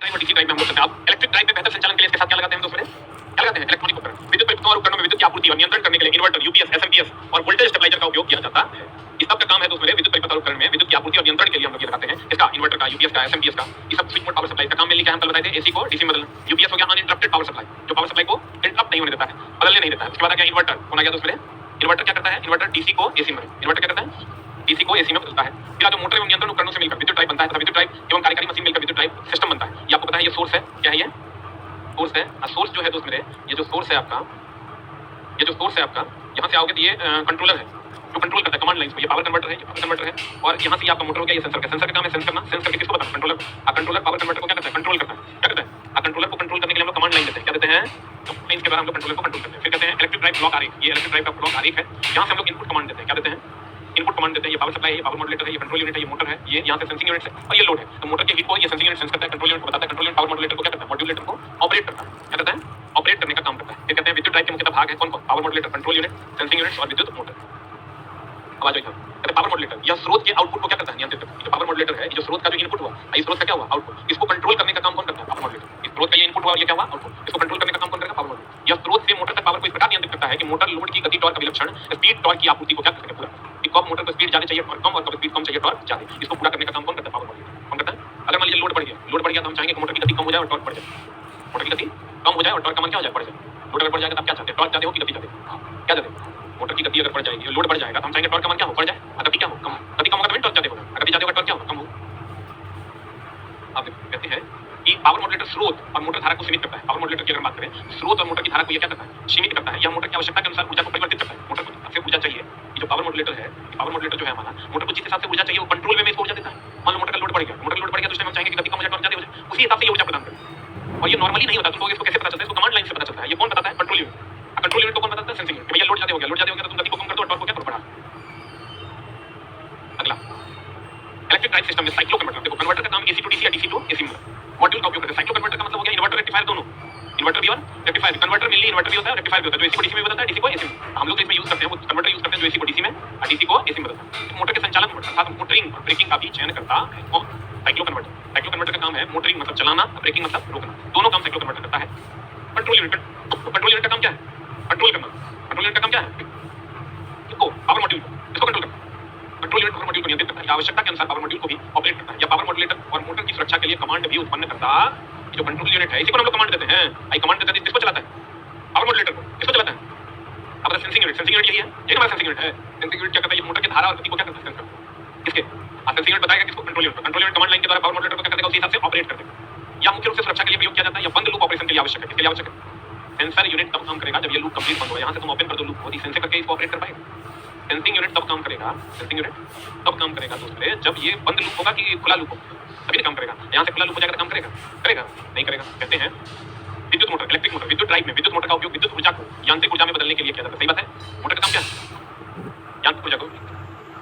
Drive और DC drive में हम लोग करते हैं। अब इलेक्ट्रिक ड्राइव में बेहतर संचालन के लिए इसके साथ क्या लगाते हैं हम दोस्तों? क्या लगाते हैं? इलेक्ट्रॉनिक उपकरण। विद्युत परिपथों और उपकरणों में विद्युत की आपूर्ति और नियंत्रण करने के लिए इन्वर्टर, यूपीएस, एसएमपीएस और वोल्टेज स्टेबलाइजर का उपयोग किया जाता है। इस सब का काम है दोस्तों मेरे विद्युत परिपथ और उपकरण में विद्युत की आपूर्ति और नियंत्रण के लिए हम लोग ये लगाते हैं। इसका इन्वर्टर का, यूपीएस का, एसएमपीएस का, ये सब स्विच मोड पावर सप्लाई का काम मिलकर हम कल बताए थे। एसी को डीसी में बदलना। यूपीएस हो गया अनइंटरप्टेड पावर सप्लाई, जो पावर सप्लाई को इंटरप्ट नहीं होने देता है, बदलने नहीं देता है। उसके बाद आ गया इन्वर्टर। कौन आ गया दोस्तों मेरे? इन्वर्टर क्या करता है? इन्वर्टर डीसी को एसी में, इन्वर्टर क्या करता है? डीसी को एसी में बदलता है। फिर जो मोटर एवं नियंत्रण उपकरणों से मिलकर विद्युत ड्राइव बनता है तथा विद्युत ड्राइव एवं कार्यकारी मशीन मिलकर विद्युत ड्राइव सिस्टम बनता है। ये आपको पता है, ये सोर्स है। क्या है ये? सोर्स है। सोर्स जो है दोस्त मेरे, ये जो सोर्स है आपका, ये जो सोर्स है आपका, यहाँ से आओगे तो ये कंट्रोलर है जो कंट्रोल करता है कमांड लाइन को। ये पावर कन्वर्टर है, ये पावर कन्वर्टर है। और यहाँ से आपका मोटर हो गया, ये सेंसर का। सेंसर का काम है सेंस करना। सेंस करके किसको बताना? कंट्रोलर। कंट्रोलर पावर कन्वर्टर को क्या करता है? कंट्रोल करता है। क्या करता है? कंट्रोलर को कंट्रोल करने के लिए हम लोग कमांड लाइन देते हैं। क्या देते हैं? कमांड लाइन के द्वारा हम लोग कंट्रोलर को कंट्रोल करते हैं। फिर कहते हैं इलेक्ट्रिक ड्राइव ब्लॉक आरेख। ये इलेक्ट्रिक ड्राइव का ब्लॉक आरेख है। यहाँ से हम लोग इनपुट कमांड देते हैं। क्या देते हैं? इनपुट कमांड देते हैं। ये पावर सप्लाई है, ये पावर मॉड्यूलेटर है, ये कंट्रोल यूनिट है, ये मोटर है, ये यहाँ से सेंसिंग यूनिट है और ये लोड है। तो मोटर के हीट को ये सेंसिंग यूनिट सेंस करता है, कंट्रोल यूनिट को बताता है, कंट्रोल यूनिट पावर मॉड्यूलेटर को क्या करता है? मॉड्यूलेटर को ऑपरेट करता है। क्या करता है? ऑपरेट करने का काम करता है। फिर कहते हैं विद्युत ड्राइव के मुख्य भाग है कौन कौन? Power modulator, control unit, sensing unit और विद्युत मोटर। अब आ जाओ यहाँ। कहते हैं पावर मॉड्यूलेटर यह स्रोत के आउटपुट को क्या करता है? नियंत्रित करता है। जो पावर मॉड्यूलेटर है, ये जो स्रोत का जो इनपुट हुआ, इस स्रोत का क्या हुआ? आउटपुट। इसको कंट्रोल करने का काम कौन करता है? Power modulator. इस स्रोत का ये इनपुट हुआ, ये क्या हुआ? आउटपुट। इसको कंट्रोल करने का काम कौन करेगा? Power modulator. यह स्रोत से मोटर तक पावर को इस प्रकार नियंत्रित करता है कि मोटर लोड की गति, टॉर्क, विलक्षण स्पीड, टॉर्क की आपूर्ति को क्या करता है? पूरा। कब मोटर को स्पीड ज्यादा चाहिए टॉर्क कम, और कब स्पीड कम चाहिए टॉर्क ज्यादा, इसको पूरा करने का काम कौन करता है? Power modulator. कौन करता है? अगर मान लीजिए लोड बढ़ गया तो हम चाहेंगे कि मोटर की गति कम हो जाए और टॉर्क बढ़ जाए। मोटर की गति कम हो जाए और टॉर्क का मान क्या हो जाए? बढ़ जाए। लोड अगर बढ़ जाएगा तो आप क्या चाहते हैं? टॉर्क ज्यादा हो कि गति ज्यादा? क्या चाहते हैं? मोटर की गति अगर बढ़ जाएगी, लोड बढ़ जाएगा तो हम चाहेंगे टॉर्क का मान क्या हो? बढ़ जाए। गति क्या हो? कम। गति कम होगा तो टॉर्क ज्यादा होगा, गति ज्यादा होगा टॉर्क क्या होगा? कम होगा। आप कहते हैं कि पावर मॉड्यूलेटर स्रोत और मोटर धारा को सीमित करता है। पावर मॉड्यूलेटर की अगर बात करें, स्रोत और मोटर की धारा को ये क्या करता है? सीमित करता है। यह मोटर की आवश्यकता के अनुसार ऊर्जा को परिवर्तित करता है। मोटर को जितने ऊर्जा चाहिए, ये जो पावर मॉड्यूलेटर है, पावर मॉड्यूलेटर जो है हमारा, मोटर को जिस हिसाब से ऊर्जा चाहिए वो कंट्रोल में इसको ऊर्जा देता है। मान लो मोटर का लोड बढ़ गया, मोटर का लोड बढ़ गया तो उसमें हम चाहेंगे कि गति कम हो जाए, टॉर्क ज्यादा हो जाए, उसी हिसाब से ये ऊर्जा प्रदान करें। और ये नॉर्मली नहीं होता। तुमको इसको कैसे पता चलता है? इसको कमांड लाइन से पता चलता है। ये कौन बताता है? Control unit. कंट्रोल यूनिट को कौन बताता है? Sensing unit. भैया लोड ज्यादा हो गया, लोड ज्यादा हो गया तो तुम गति को कम कर दो और टॉर्क को क्या करो? बढ़ा। अगला इलेक्ट्रिक ड्राइव सिस्टम में साइक्लो कन्वर्टर। देखो कन्वर्टर का काम एसी टू डीसी या डीसी टू एसी में मॉड्यूल का उपयोग करते हैं। साइक्लो कन्वर्टर का मतलब हो गया इन्वर्टर रेक्टिफायर दोनों। इन्वर्टर भी और रेक्टिफायर। कन्वर्टर मेनली इन्वर्टर भी होता है, रेक्टिफायर भी होता है। जो एसी को डीसी में बदलता है, डीसी को एसी में। हम लोग इसमें यूज करते हैं वो कन्वर्टर यूज करते हैं जो एसी को डीसी में और डीसी को एसी में बदलता है। मोटर के संचालन अर्थात मोटरिंग और ब्रेकिंग का भी चयन करता है कौन? Cyclo converter. साइक्लो कन्वर्टर का काम है मोटरिंग मतलब चलाना, ब्रेकिंग मतलब रोकना। दोनों काम साइक्लो कन्वर्टर करता है। कंट्रोल यूनिट का काम क्या है? कंट्रोल करना। कंट्रोल यूनिट का काम क्या है? इसको पावर मॉड्यूल इसको कंट्रोल करना। कंट्रोल यूनिट पावर मॉड्यूल को नियंत्रित करता है। आवश्यकता के अनुसार पावर मॉड्यूल को भी ऑपरेट करता है। या पावर मॉड्यूलेटर और मोटर की सुरक्षा के लिए कमांड भी उत्पन्न करता है। जो कंट्रोल यूनिट है, इसी को हम लोग कमांड देते हैं। आई कमांड देते हैं, किसको चलाता है? पावर मॉड्यूलेटर को। किसको चलाता है? अब सेंसिंग यूनिट। सेंसिंग यूनिट यही है, ये हमारा सेंसिंग यूनिट है। सेंसिंग यूनिट क्या करता है? ये मोटर की धारा और गति को क्या करता है? सेंस करता है। किसके? सेंसिंग यूनिट बताएगा किसको? Control unit. Control unit command line के द्वारा पावर मॉड्यूलेटर को क्या करेगा? उसी हिसाब से ऑपरेट कर देगा। या मुख्य रूप से सुरक्षा के लिए प्रयोग किया जाता है या बंद लूप ऑपरेशन के लिए आवश्यक है। किसके लिए आवश्यक है? सेंसर यूनिट तब काम करेगा जब ये लूप कंप्लीट बंद हो। यहाँ से तुम ओपन कर दो लूप को, सेंसर करके इसको ऑपरेट कर पाएगा। सेंसिंग यूनिट तब काम करेगा, सेंसिंग यूनिट तब काम करेगा दोस्तों जब ये बंद लूप होगा कि खुला लूप होगा, तभी काम करेगा। यहाँ से खुला लूप हो जाएगा तो काम करेगा? करेगा नहीं करेगा। कहते हैं विद्युत मोटर, इलेक्ट्रिक मोटर, विद्युत ड्राइव में विद्युत मोटर का उपयोग विद्युत ऊर्जा को यांत्रिक ऊर्जा में बदलने के लिए किया जाता है। सही बात है। मोटर का काम क्या है? यांत्रिक ऊर्जा को,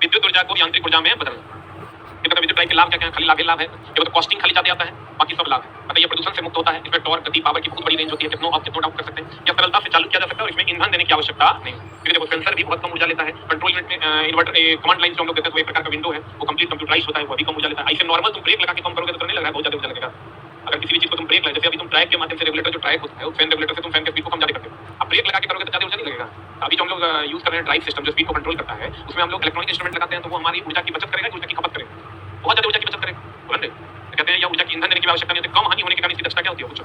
विद्युत ऊर्जा को यांत्रिक ऊर्जा में बदलना। विद्युत ड्राइव के लाभ क्या क्या? खाली लाभ है, ये तो कॉस्टिंग खाली ज्यादा आता है, बाकी सब लाभ है। मतलब ये प्रदूषण से मुक्त होता है, इसमें टॉर्क, गति, पावर की बहुत बड़ी रेंज होती है, कितनों आप कितनों डाउट कर सकते हैं। या सरलता से चालू किया जा सकता है और इसमें ईंधन देने की आवश्यकता नहीं। फिर देखो सेंसर भी बहुत कम ऊर्जा लेता है। कंट्रोल यूनिट में इन्वर्टर कमांड लाइन जो हम लोग देते हैं, तो एक प्रकार का विंडो है, वो कंप्लीट कंप्यूटराइज होता है, वो भी कम ऊर्जा लेता है। ऐसे नॉर्मल तुम ब्रेक लगा के कम करोगे तो करने लगा बहुत ज्यादा ऊर्जा लगेगा। अगर किसी भी चीज को तुम ब्रेक लगा, जैसे अभी तुम ट्रैक के माध्यम से रेगुलेटर जो ट्रैक होता है, वो फैन रेगुलेटर से तुम फैन के स्पीड को कम ज्यादा करते हो। अब ब्रेक लगा के करोगे तो ज्यादा ऊर्जा नहीं लगेगा। अभी जो हम लोग यूज कर रहे हैं ड्राइव सिस्टम जो स्पीड को कंट्रोल करता है, उसमें हम लोग इलेक्ट्रॉनिक इंस्ट्रूमेंट लगाते हैं, तो वो हमारी ऊर्जा की बचत करेगा, ऊर्जा की खपत करेगा, बहुत ज्यादा ऊर्जा की बचत करेगा। कहते हैं या ऊर्जा की ईंधन देने की आवश्यकता नहीं होती। कम हानि होने के कारण इसकी दक्षता क्या होती है? कुछ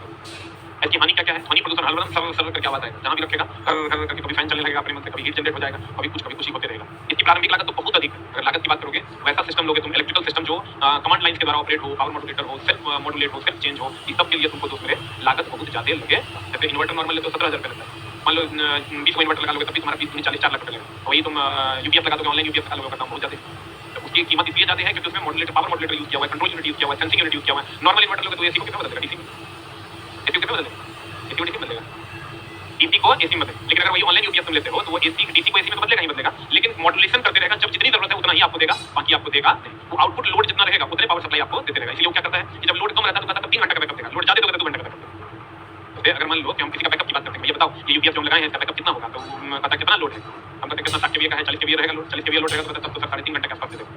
ऐसी हानि क्या क्या है? ध्वनि प्रदूषण हलवलन सरल सरल करके आवाज आएगा, जहां भी रखेगा करके कभी फैन चलने लगेगा अपने मन से, कभी हीट जनरेट हो जाएगा, कभी कुछ होते रहेगा। इसकी प्रारंभिक लागत तो बहुत अधिक है। अगर लागत की बात करोगे, वैसा सिस्टम लोगे तुम इलेक्ट्रिकल सिस्टम जो कमांड लाइन के द्वारा ऑपरेट हो, पावर मॉड्यूलेटर हो, सेल्फ मॉड्यूलेट हो, सेल्फ चेंज हो, इस सब के लिए तुमको दोस्त मेरे लागत बहुत ज्यादा लगे। जैसे इन्वर्टर नॉर्मल तो 17,000 रुपये लगता है। मान लो 20 को इन्वर्टर लगा लोगे तब भी तुम्हारा 20 40 4 लाख रुपये लगेगा। वही तुम यूपीएस लगा दोगे, ऑनलाइन यूपीएस लगा लोगे, काम बहुत ज्यादा। उसकी कीमत इसलिए ज्यादा है क्योंकि उसमें मॉड्यूलेटर, पावर मॉड्यूलेटर यूज किया हुआ है, कंट्रोल यूनिट यूज किया हुआ है, सेंसिंग यूनिट यूज किया हुआ है। नॉर्मल इन्वर्टर लोगे तो एसी को कितना बदलेगा? डीसी में। एसी को कितना बदलेगा? एसी को डीसी में बदलेगा, डीसी को एसी में बदलेगा। लेकिन अगर वही ऑनलाइन यूपीएस तुम लेते हो तो वो एसी डीसी को एसी में तो बदलेगा ही बदलेगा, लेकिन मॉड्यूलेशन करते रहेगा। जब जितनी जरूरत है उतना ही आपको देगा, बाकी आपको देगा वो आउटपुट लोड जितना रहेगा उतने पावर सप्लाई आपको देते रहेगा। इसलिए वो क्या करता है कि जब लोड कम रहता है तो कहता है 3 घंटे का बैकअप देगा, लोड ज्यादा दोगे तो 2 घंटे का बैकअप देगा। तो अगर मान लो कि हम किसी का बैकअप की बात करते हैं, ये बताओ ये यूपीएस जो हम लगाए हैं इसका बैकअप कितना होगा? तो कहता है कितना लोड है? हम कहते हैं कितना 60 केवीए का है, 40 केवीए रहेगा लोड, 40 केवीए लोड रहेगा तो 3 घंटे के आसपास दे देगा।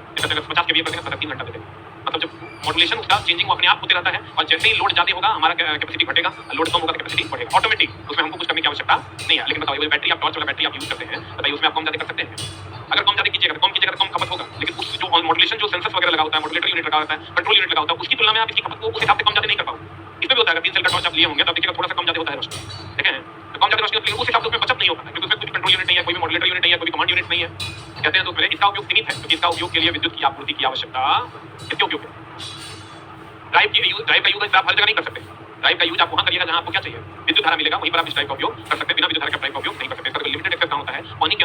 50 केवीए का है तो 3 घंटा दे देगा। मतलब जब मॉड्यूलेशन उसका चेंजिंग वो अपने आप होते रहता है, और जैसे ही लोड ज्यादा होगा हमारा कैपेसिटी घटेगा, लोड कम होगा तो कैपेसिटी बढ़ेगा ऑटोमेटिक, उसमें हमको कुछ करने की आवश्यकता नहीं है। लेकिन बताओ ये बैटरी आप टॉर्च वाला बैटरी आप यूज करते हैं, बताइए उसमें आप कम ज्यादा कर सकते हैं? अगर कम ज्यादा कीजिएगा तो कम खपत होगा, लेकिन उस जो मॉड्यूलेशन जो सेंसर्स वगैरह लगा होता है, मॉड्यूलेटर यूनिट लगा होता है, कंट्रोल यूनिट लगा होता है, उसकी तुलना में आप इसकी खपत को उस हिसाब से कम ज्यादा नहीं कर पाओगे। इसमें भी होता है 3 सेल का टॉर्च आप लिए होंगे तो देखिएगा थोड़ा सा कम ज्यादा होता है रोशनी, ठीक है? तो कम ज्यादा रोशनी होती है उस हिसाब से उसमें बचत नहीं होगा, क्योंकि उसमें कोई कंट्रोल यूनिट नहीं है, कोई भी मॉड्यूलेटर यूनिट नहीं है, कोई भी कमांड यूनिट नहीं है, कहते हैं। तो उसमें इसका उपयोग सीमित है, क्योंकि इसका उपयोग के लिए विद्युत की आपूर्ति की आवश्यकता इसके उपयोग है। ड्राइव का यूज आप हर जगह नहीं कर सकते। ड्राइव का यूज आप वहां करिएगा जहां आपको क्या चाहिए, विद्युत धारा मिलेगा, वहीं पर आप इस ड्राइव का उपयोग कर सकते हैं। बिना विद्युत धारा का ड्राइव का उपयोग नहीं कर सकते। इसका लिमिटेड एक्सेस कहां होता है? पानी के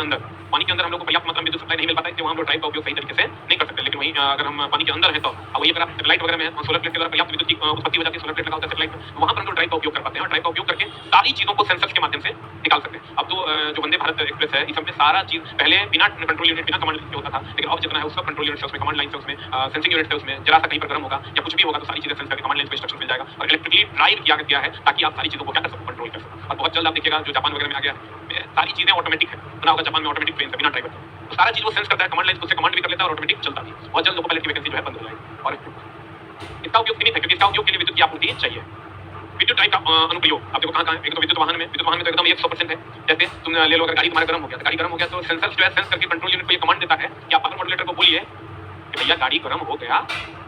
अंदर हम लोग को पर्याप्त मात्रा में विद्युत सप्लाई नहीं मिल पाता है, इसलिए वहां हम लोग ड्राइव का उपयोग सही तरीके से नहीं कर सकते। लेकिन वहीं अगर हम पानी के अंदर हैं तो वहीं अगर आप सैटेलाइट वगैरह में सोलर प्लेट के द्वारा पर्याप्त विद्युत की उत्पत्ति हो जाती है, सोलर प्लेट लगा होता है सैटेलाइट में, वहां पर हम लोग ड्राइव का उपयोग कर पाते हैं, और ड्राइव का उपयोग करके सारी चीजों को सेंसर्स के माध्यम से निकाल सकते हैं। अब तो जो वंदे भारत एक्सप्रेस है इसमें सारा चीज पहले बिना कंट्रोल यूनिट बिना कमांड के होता था, लेकिन अब जितना है उसका कंट्रोल यूनिट है, उसमें कमांड लाइन से, उसमें सेंसिंग यूनिट है, उसमें जरा सा कहीं पर गर्म होगा या कुछ भी होगा तो सारी चीजें सेंस करके कमांड लाइन पे इंस्ट्रक्शन मिल जाएगा, और इलेक्ट्रिकली ड्राइव किया गया है ताकि आप सारी चीजों को क्या कर सको, कंट्रोल कर सको। और बहुत जल्द आप देखिएगा जो जापान वगैरह में आ गया है, सारी चीजें ऑटोमेटिक है, सुना होगा जापान में ऑटोमेटिक ट्रेन है बिना ड्राइवर, तो सारा चीज वो सेंस करता है, कमांड लाइन उससे कमांड भी कर लेता है और ऑटोमेटिक चलता भी। बहुत जल्द लोको पायलट की वैकेंसी जो है बंद हो जाएगी। और इसका उपयोग सीमित है, क्योंकि इसका उपयोग के लिए विद्युत की आपूर्ति चाहिए। विद्युत ड्राइव का अनुप्रयोग आप देखो कहां है। एक तो विद्युत वाहन में तो एकदम 100% है। जैसे तुम ले लो, अगर गाड़ी तुम्हारा गर्म हो गया तो सेंसर जो है सेंस करके कंट्रोल यूनिट को ये कमांड देता है कि आप पावर मॉड्यूलेटर को बोलिए कि भैया गाड़ी गर्म हो गया,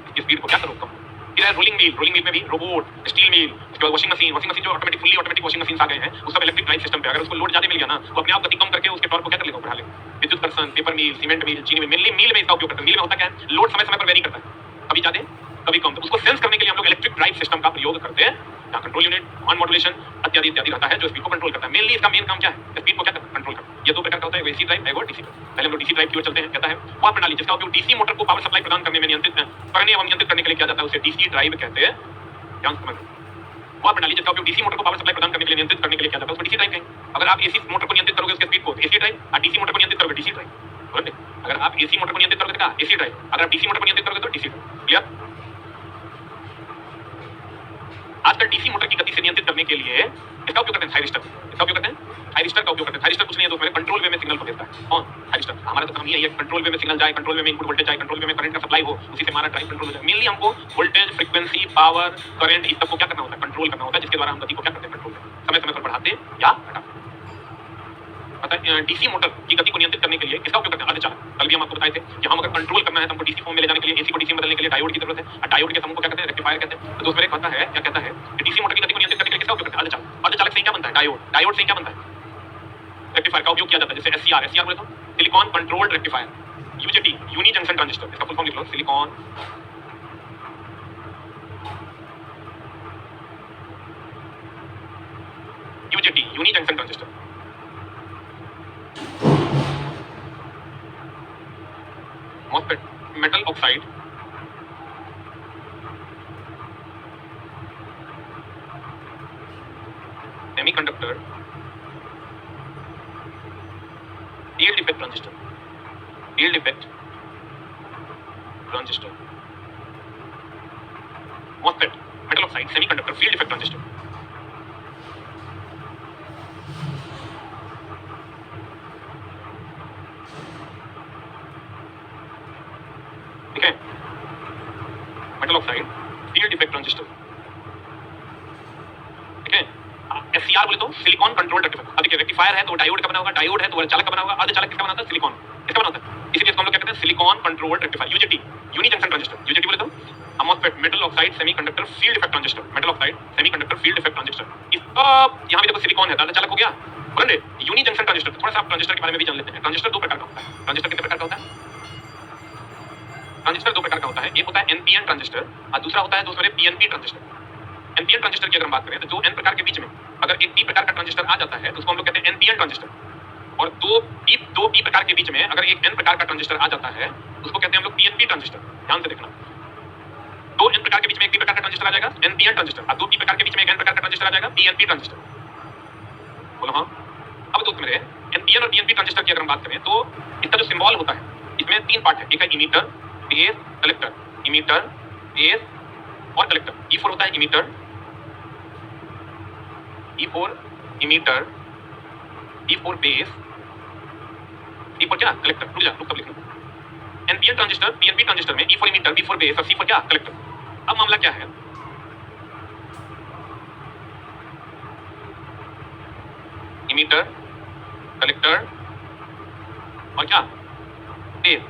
इसकी स्पीड को क्या करो कम। फिर है रोलिंग मिल में भी रोबोट, स्टील मिल, उसके बाद वॉशिंग मशीन जो automatic fully automatic washing machine आ गए हैं, वो सब इलेक्ट्रिक ड्राइव सिस्टम पे। अगर उसको लोड ज्यादा मिल गया ना, वो अपने आप गति कम करके उसके टॉर्क को क्या कर लेगा, बढ़ा लेगा। विद्युत कर्षण, पेपर मिल, सीमेंट मिल, चीनी मिल, मेनली मिल में इसका उपयोग करते हैं। मिल में होता क्या है, लोड समय समय पर वेरी करता है, कभी ज्यादा कभी कम, तो उसको सेंस करने के लिए हम लोग इलेक्ट्रिक ड्राइव सिस्टम का प्रयोग करते हैं, जहां कंट्रोल यूनिट ऑन मॉड्यूलेशन इत्यादि रहता है जो स्पीड को कंट्रोल करता है। मेनली इसका मेन काम क्या है, स्पीड को क्या करता है, कंट्रोल करता है। ये दो प्रकार का होता है, एसी ड्राइव और डीसी ड्राइव। पहले हम लोग डीसी ड्राइव की ओर चलते हैं। कहता है वह प्रणाली जिसका उपयोग डीसी मोटर को पावर सप्लाई प्रदान करने में नियंत्रित करने के लिए किया जाता है, उसे डीसी ड्राइव कहते हैं। ध्यान से समझना, वह प्रणाली जिसका उपयोग डीसी मोटर को पावर सप्लाई प्रदान करने के लिए नियंत्रित करने के लिए किया जाता है, उसको डीसी ड्राइव कहेंगे। अगर आप एसी मोटर को नियंत्रित करोगे उसके स्पीड को, एसी ड्राइव, और डीसी मोटर को नियंत्रित करोगे, डीसी ड्राइव। अगर आप एसी मोटर को नियंत्रित करोगे तो एसी ड्राइव, अगर आप डीसी मोटर को नियंत्रित करोगे तो डीसी ड्राइव। क्लियर? आजकल डीसी मोटर की गति से नियंत्रित करने के लिए इसका उपयोग करते हैं थायरिस्टर। इसका उपयोग करते हैं थायरिस्टर का उपयोग करते हैं। थायरिस्टर कुछ नहीं है तो मेरे कंट्रोल वे में सिग्नल को देता है। कौन? थायरिस्टर। हमारा तो काम यही है, कंट्रोल वे में सिग्नल जाए, कंट्रोल वे में इनपुट वोल्टेज जाए, कंट्रोल वे में करंट का सप्लाई हो, उसी से हमारा ड्राइव कंट्रोल हो जाए। मेनली हमको वोल्टेज, फ्रीक्वेंसी, पावर, करंट इस सब को क्या करना होता है, कंट्रोल करना होता है, जिसके द्वारा हम गति को क्या करते हैं, कंट्रोल समय समय पर बढ़ाते या घटाते। डीसी मोटर की गति को नियंत्रित करने के लिए किसका उपयोग करते हैं, अर्धचालक। कल भी हम आपको बताए थे कि हम अगर कंट्रोल करना है तो हमको डीसी फॉर्म में ले जाने के लिए, एसी को डीसी में बदलने के लिए डायोड की जरूरत है, और डायोड के समूह को क्या कहते हैं, रेक्टिफायर कहते हैं। तो दोस्त मेरे कहता है क्या कहता है कि डीसी मोटर की गति को नियंत्रित करने के लिए किसका उपयोग करते हैं, अर्धचालक। अर्धचालक से क्या बनता है, डायोड से क्या बनता है, रेक्टिफायर का उपयोग किया जाता है। जैसे एससीआर बोले तो silicon controlled rectifier, UJT uni junction transistor, इसका फुल फॉर्म लिख लो, silicon UJT uni junction transistor. MOSFET metal oxide semiconductor field effect transistor, MOSFET metal oxide semiconductor field effect transistor. ठीक है, metal oxide field effect transistor. ठीक है, SCR बोले तो silicon controlled rectifier. अब देखिए रेक्टिफायर है तो डायोड का बना होगा, डायोड है तो अर्धचालक का बना होगा, अर्धचालक किसका बना होता है, सिलिकॉन इसका बना होता है। इसीलिए इसको हम लोग क्या कहते हैं, silicon controlled rectifier, UJT uni junction transistor. UJT बोले तो MOSFET metal oxide semiconductor field effect transistor, metal oxide semiconductor field effect transistor. इसका यहां भी देखो सिलिकॉन है, अर्धचालक हो गया। बोले यूनि जंक्शन ट्रांजिस्टर, थोड़ा सा आप ट्रांजिस्टर के बारे में भी जान लेते हैं। ट्रांजिस्टर दो प्रकार का होता है। ट्रांजिस्टर कितने प्रकार का होता है, ट्रांजिस्टर दो प्रकार का होता है। एक होता है एनपीएन ट्रांजिस्टर और दूसरा होता है दोस्तों मेरे पीएनपी ट्रांजिस्टर। एनपीएन ट्रांजिस्टर की अगर हम बात करें तो जो एन प्रकार के बीच में अगर एक पी प्रकार का ट्रांजिस्टर आ जाता है तो उसको हम लोग कहते हैं एनपीएन ट्रांजिस्टर। और दो पी प्रकार के बीच में अगर एक एन प्रकार का ट्रांजिस्टर आ जाता है उसको कहते हैं हम लोग पीएनपी ट्रांजिस्टर। ध्यान से देखना, दो एन प्रकार के बीच में एक पी प्रकार का ट्रांजिस्टर आ जाएगा एनपीएन ट्रांजिस्टर, और दो पी प्रकार के बीच में एक एन प्रकार का ट्रांजिस्टर आ जाएगा पीएनपी ट्रांजिस्टर। बोलो हाँ। अब दोस्त मेरे एनपीएन और पीएनपी ट्रांजिस्टर की अगर हम बात करें तो इसका जो सिंबल होता है इसमें तीन पार्ट है। एक है emitter, base, collector. Emitter, base और कलेक्टर। E4 होता है emitter, E4 emitter, E4 base, E4 क्या कलेक्टर। रुक तब लिखना। एनपीएन ट्रांजिस्टर, पीएनपी ट्रांजिस्टर में E4 इमीटर, B4 बेस और C4 क्या कलेक्टर। अब मामला क्या है, इमीटर, कलेक्टर और क्या बेस।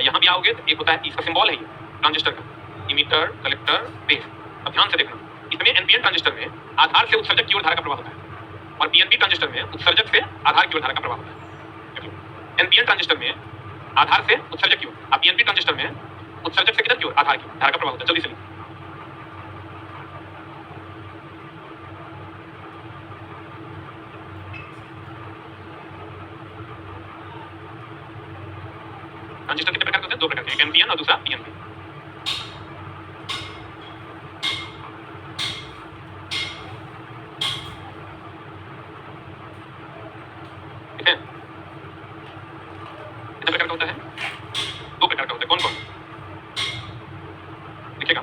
यहां भी आओगे तो एक होता है, इसका सिंबल है ये ट्रांजिस्टर का, इमीटर, कलेक्टर, बेस। अब ध्यान से देखना, इसमें एनपीएन ट्रांजिस्टर में आधार से उत्सर्जक की ओर धारा का प्रवाह होता है और पीएनपी ट्रांजिस्टर में उत्सर्जक से आधार की ओर धारा का प्रवाह होता है। एनपीएन ट्रांजिस्टर में आधार से उत्सर्जक की ओर, पीएनपी ट्रांजिस्टर में उत्सर्जक से किधर की ओर, आधार की धारा का प्रवाह होता है। जल्दी से ट्रांजिस्टर कितने प्रकार के होते हैं? दो प्रकार के, एक एनपीएन और दूसरा पीएनपी। ठीक है, कितने प्रकार का होता है? दो प्रकार का होता है। कौन कौन? देखिएगा,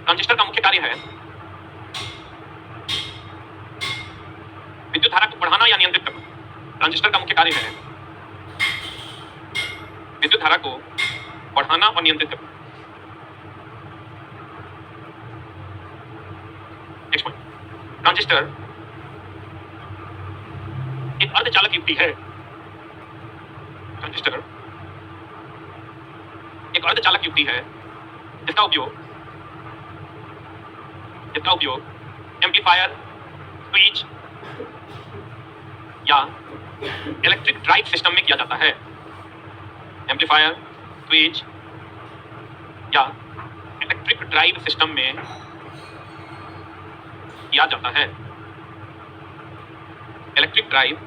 ट्रांजिस्टर का मुख्य कार्य है विद्युत धारा को बढ़ाना या नियंत्रित करना। ट्रांजिस्टर का मुख्य कार्य है विद्युत धारा को बढ़ाना और नियंत्रित करना। नेक्स्ट पॉइंट, ट्रांजिस्टर एक अर्धचालक युक्ति है। ट्रांजिस्टर एक अर्धचालक युक्ति है जिसका उपयोग एम्पलीफायर, स्विच या इलेक्ट्रिक ड्राइव सिस्टम में किया जाता है। एम्पलीफायर, स्विच या इलेक्ट्रिक ड्राइव सिस्टम में किया जाता है। इलेक्ट्रिक ड्राइव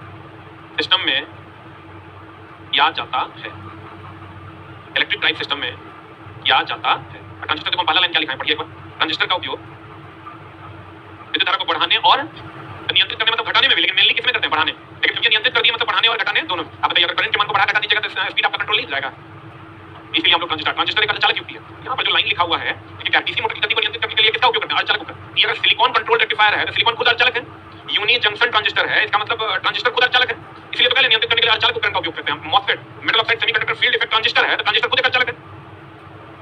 सिस्टम में किया जाता है। इलेक्ट्रिक ड्राइव सिस्टम में किया जाता है। ट्रांजिस्टर के पहला लाइन क्या लिखा है, पढ़िए एक बार। ट्रांजिस्टर का उपयोग विद्युत धारा को बढ़ाने और नियंत्रित करने, मतलब घटाने में भी, लेकिन मेनली किसमें करते हैं? बढ़ाने। लेकिन क्योंकि नियंत्रित कर दिया मतलब बढ़ाने और घटाने दोनों। आप बताइए, अगर करंट के मान को बढ़ा घटा दीजिएगा तो स्पीड आपका कंट्रोल नहीं हो जाएगा। इसलिए हम लोग ट्रांजिस्टर एक अर्धचालक युक्ति है। यहाँ पर जो लाइन लिखा हुआ है कि क्या डीसी मोटर की गति को नियंत्रित करने के लिए किसका उपयोग करते हैं? अर्धचालक उपकरण। ये अगर सिलिकॉन कंट्रोल रेक्टिफायर है तो सिलिकॉन खुद अर्धचालक है। यूनी जंक्शन ट्रांजिस्टर है, इसका मतलब ट्रांजिस्टर खुद अर्धचालक है। इसलिए तो पहले नियंत्रित करने के लिए अर्धचालक उपकरण का उपयोग करते हैं। MOSFET, metal oxide semiconductor field effect transistor है तो ट्रांजिस्टर खुद एक अर्धचालक है।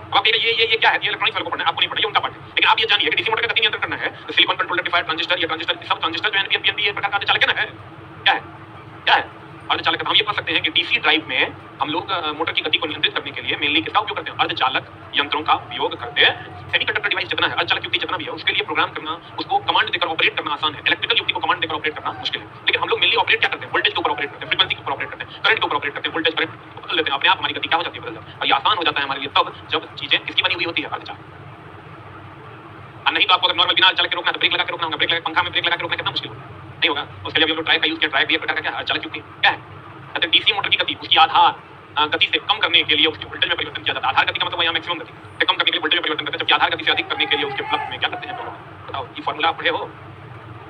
अब आप ये क्या है? ये इलेक्ट्रॉनिक्स वालों को पढ़ना है, आपको नहीं पढ़ना, ये उनका पार्ट है। लेकिन आप ये जानिए कि डीसी मोटर का गति नियंत्रण करना है तो सिलिकॉन कंट्रोल रेक्टिफायर ट्रांजिस्टर, ये ट्रांजिस्टर सब ट्रांजिस्टर जो है एनपीएन, पीएनपी, ये प्रकार का अर्धचालक है ना। है क्या है? क्या है? अर्धचालक। हम ये पढ़ सकते हैं कि डीसी ड्राइव में हम लोग मोटर की गति को नियंत्रित करने के लिए मेनली किसका उपयोग करते हैं? अर्धचालक यंत्रों का उपयोग करते हैं। सेमीकंडक्टर डिवाइस जितना है, अर्धचालक युक्ति जितना भी है, उसके लिए प्रोग्राम करना, उसको कमांड देकर ऑपरेट करना आसान है। इलेक्ट्रिकल युक्ति को कमांड देकर ऑपरेट करना मुश्किल है। लेकिन हम लोग मेनली ऑपरेट क्या करते हैं? वोल्टेज के ऊपर ऑपरेट करते हैं, फ्रीक्वेंसी के ऊपर ऑपरेट करते हैं, करंट के ऊपर ऑपरेट करते हैं। वोल्टेज करंट बदल देते हैं, अपने आप हमारी गति क्या हो जाती है? बदल जाती है। और ये आसान हो जाता है हमारे लिए तब जब चीजें किसकी बनी हुई होती है? अर्धचालक। नहीं तो आपको अगर नॉर्मल बिना अर्धचालक के रोकना तो ब्रेक लगा के रोकना होगा। ब्रेक लगा, पंखा में ब्रेक लगा के रोकना कितना मुश्किल हो? नहीं होगा। उसके लिए हम लोग ड्राइव का यूज किया। ड्राइव भी एक प्रकार का क्या है? अर्धचालक युक्ति। क्या है? अतः डीसी मोटर की गति उसकी आधार गति से कम करने के लिए उसके वोल्टेज में परिवर्तन किया जाता है। आधार गति का मतलब यहाँ मैक्सिमम गति से कम करने के लिए वोल्टेज में परिवर्तन करते हैं, जबकि आधार गति से अधिक करने के लिए उसके फ्लक्स में क्या करते हैं? बताओ, ये फॉर्मूला पढ़े हो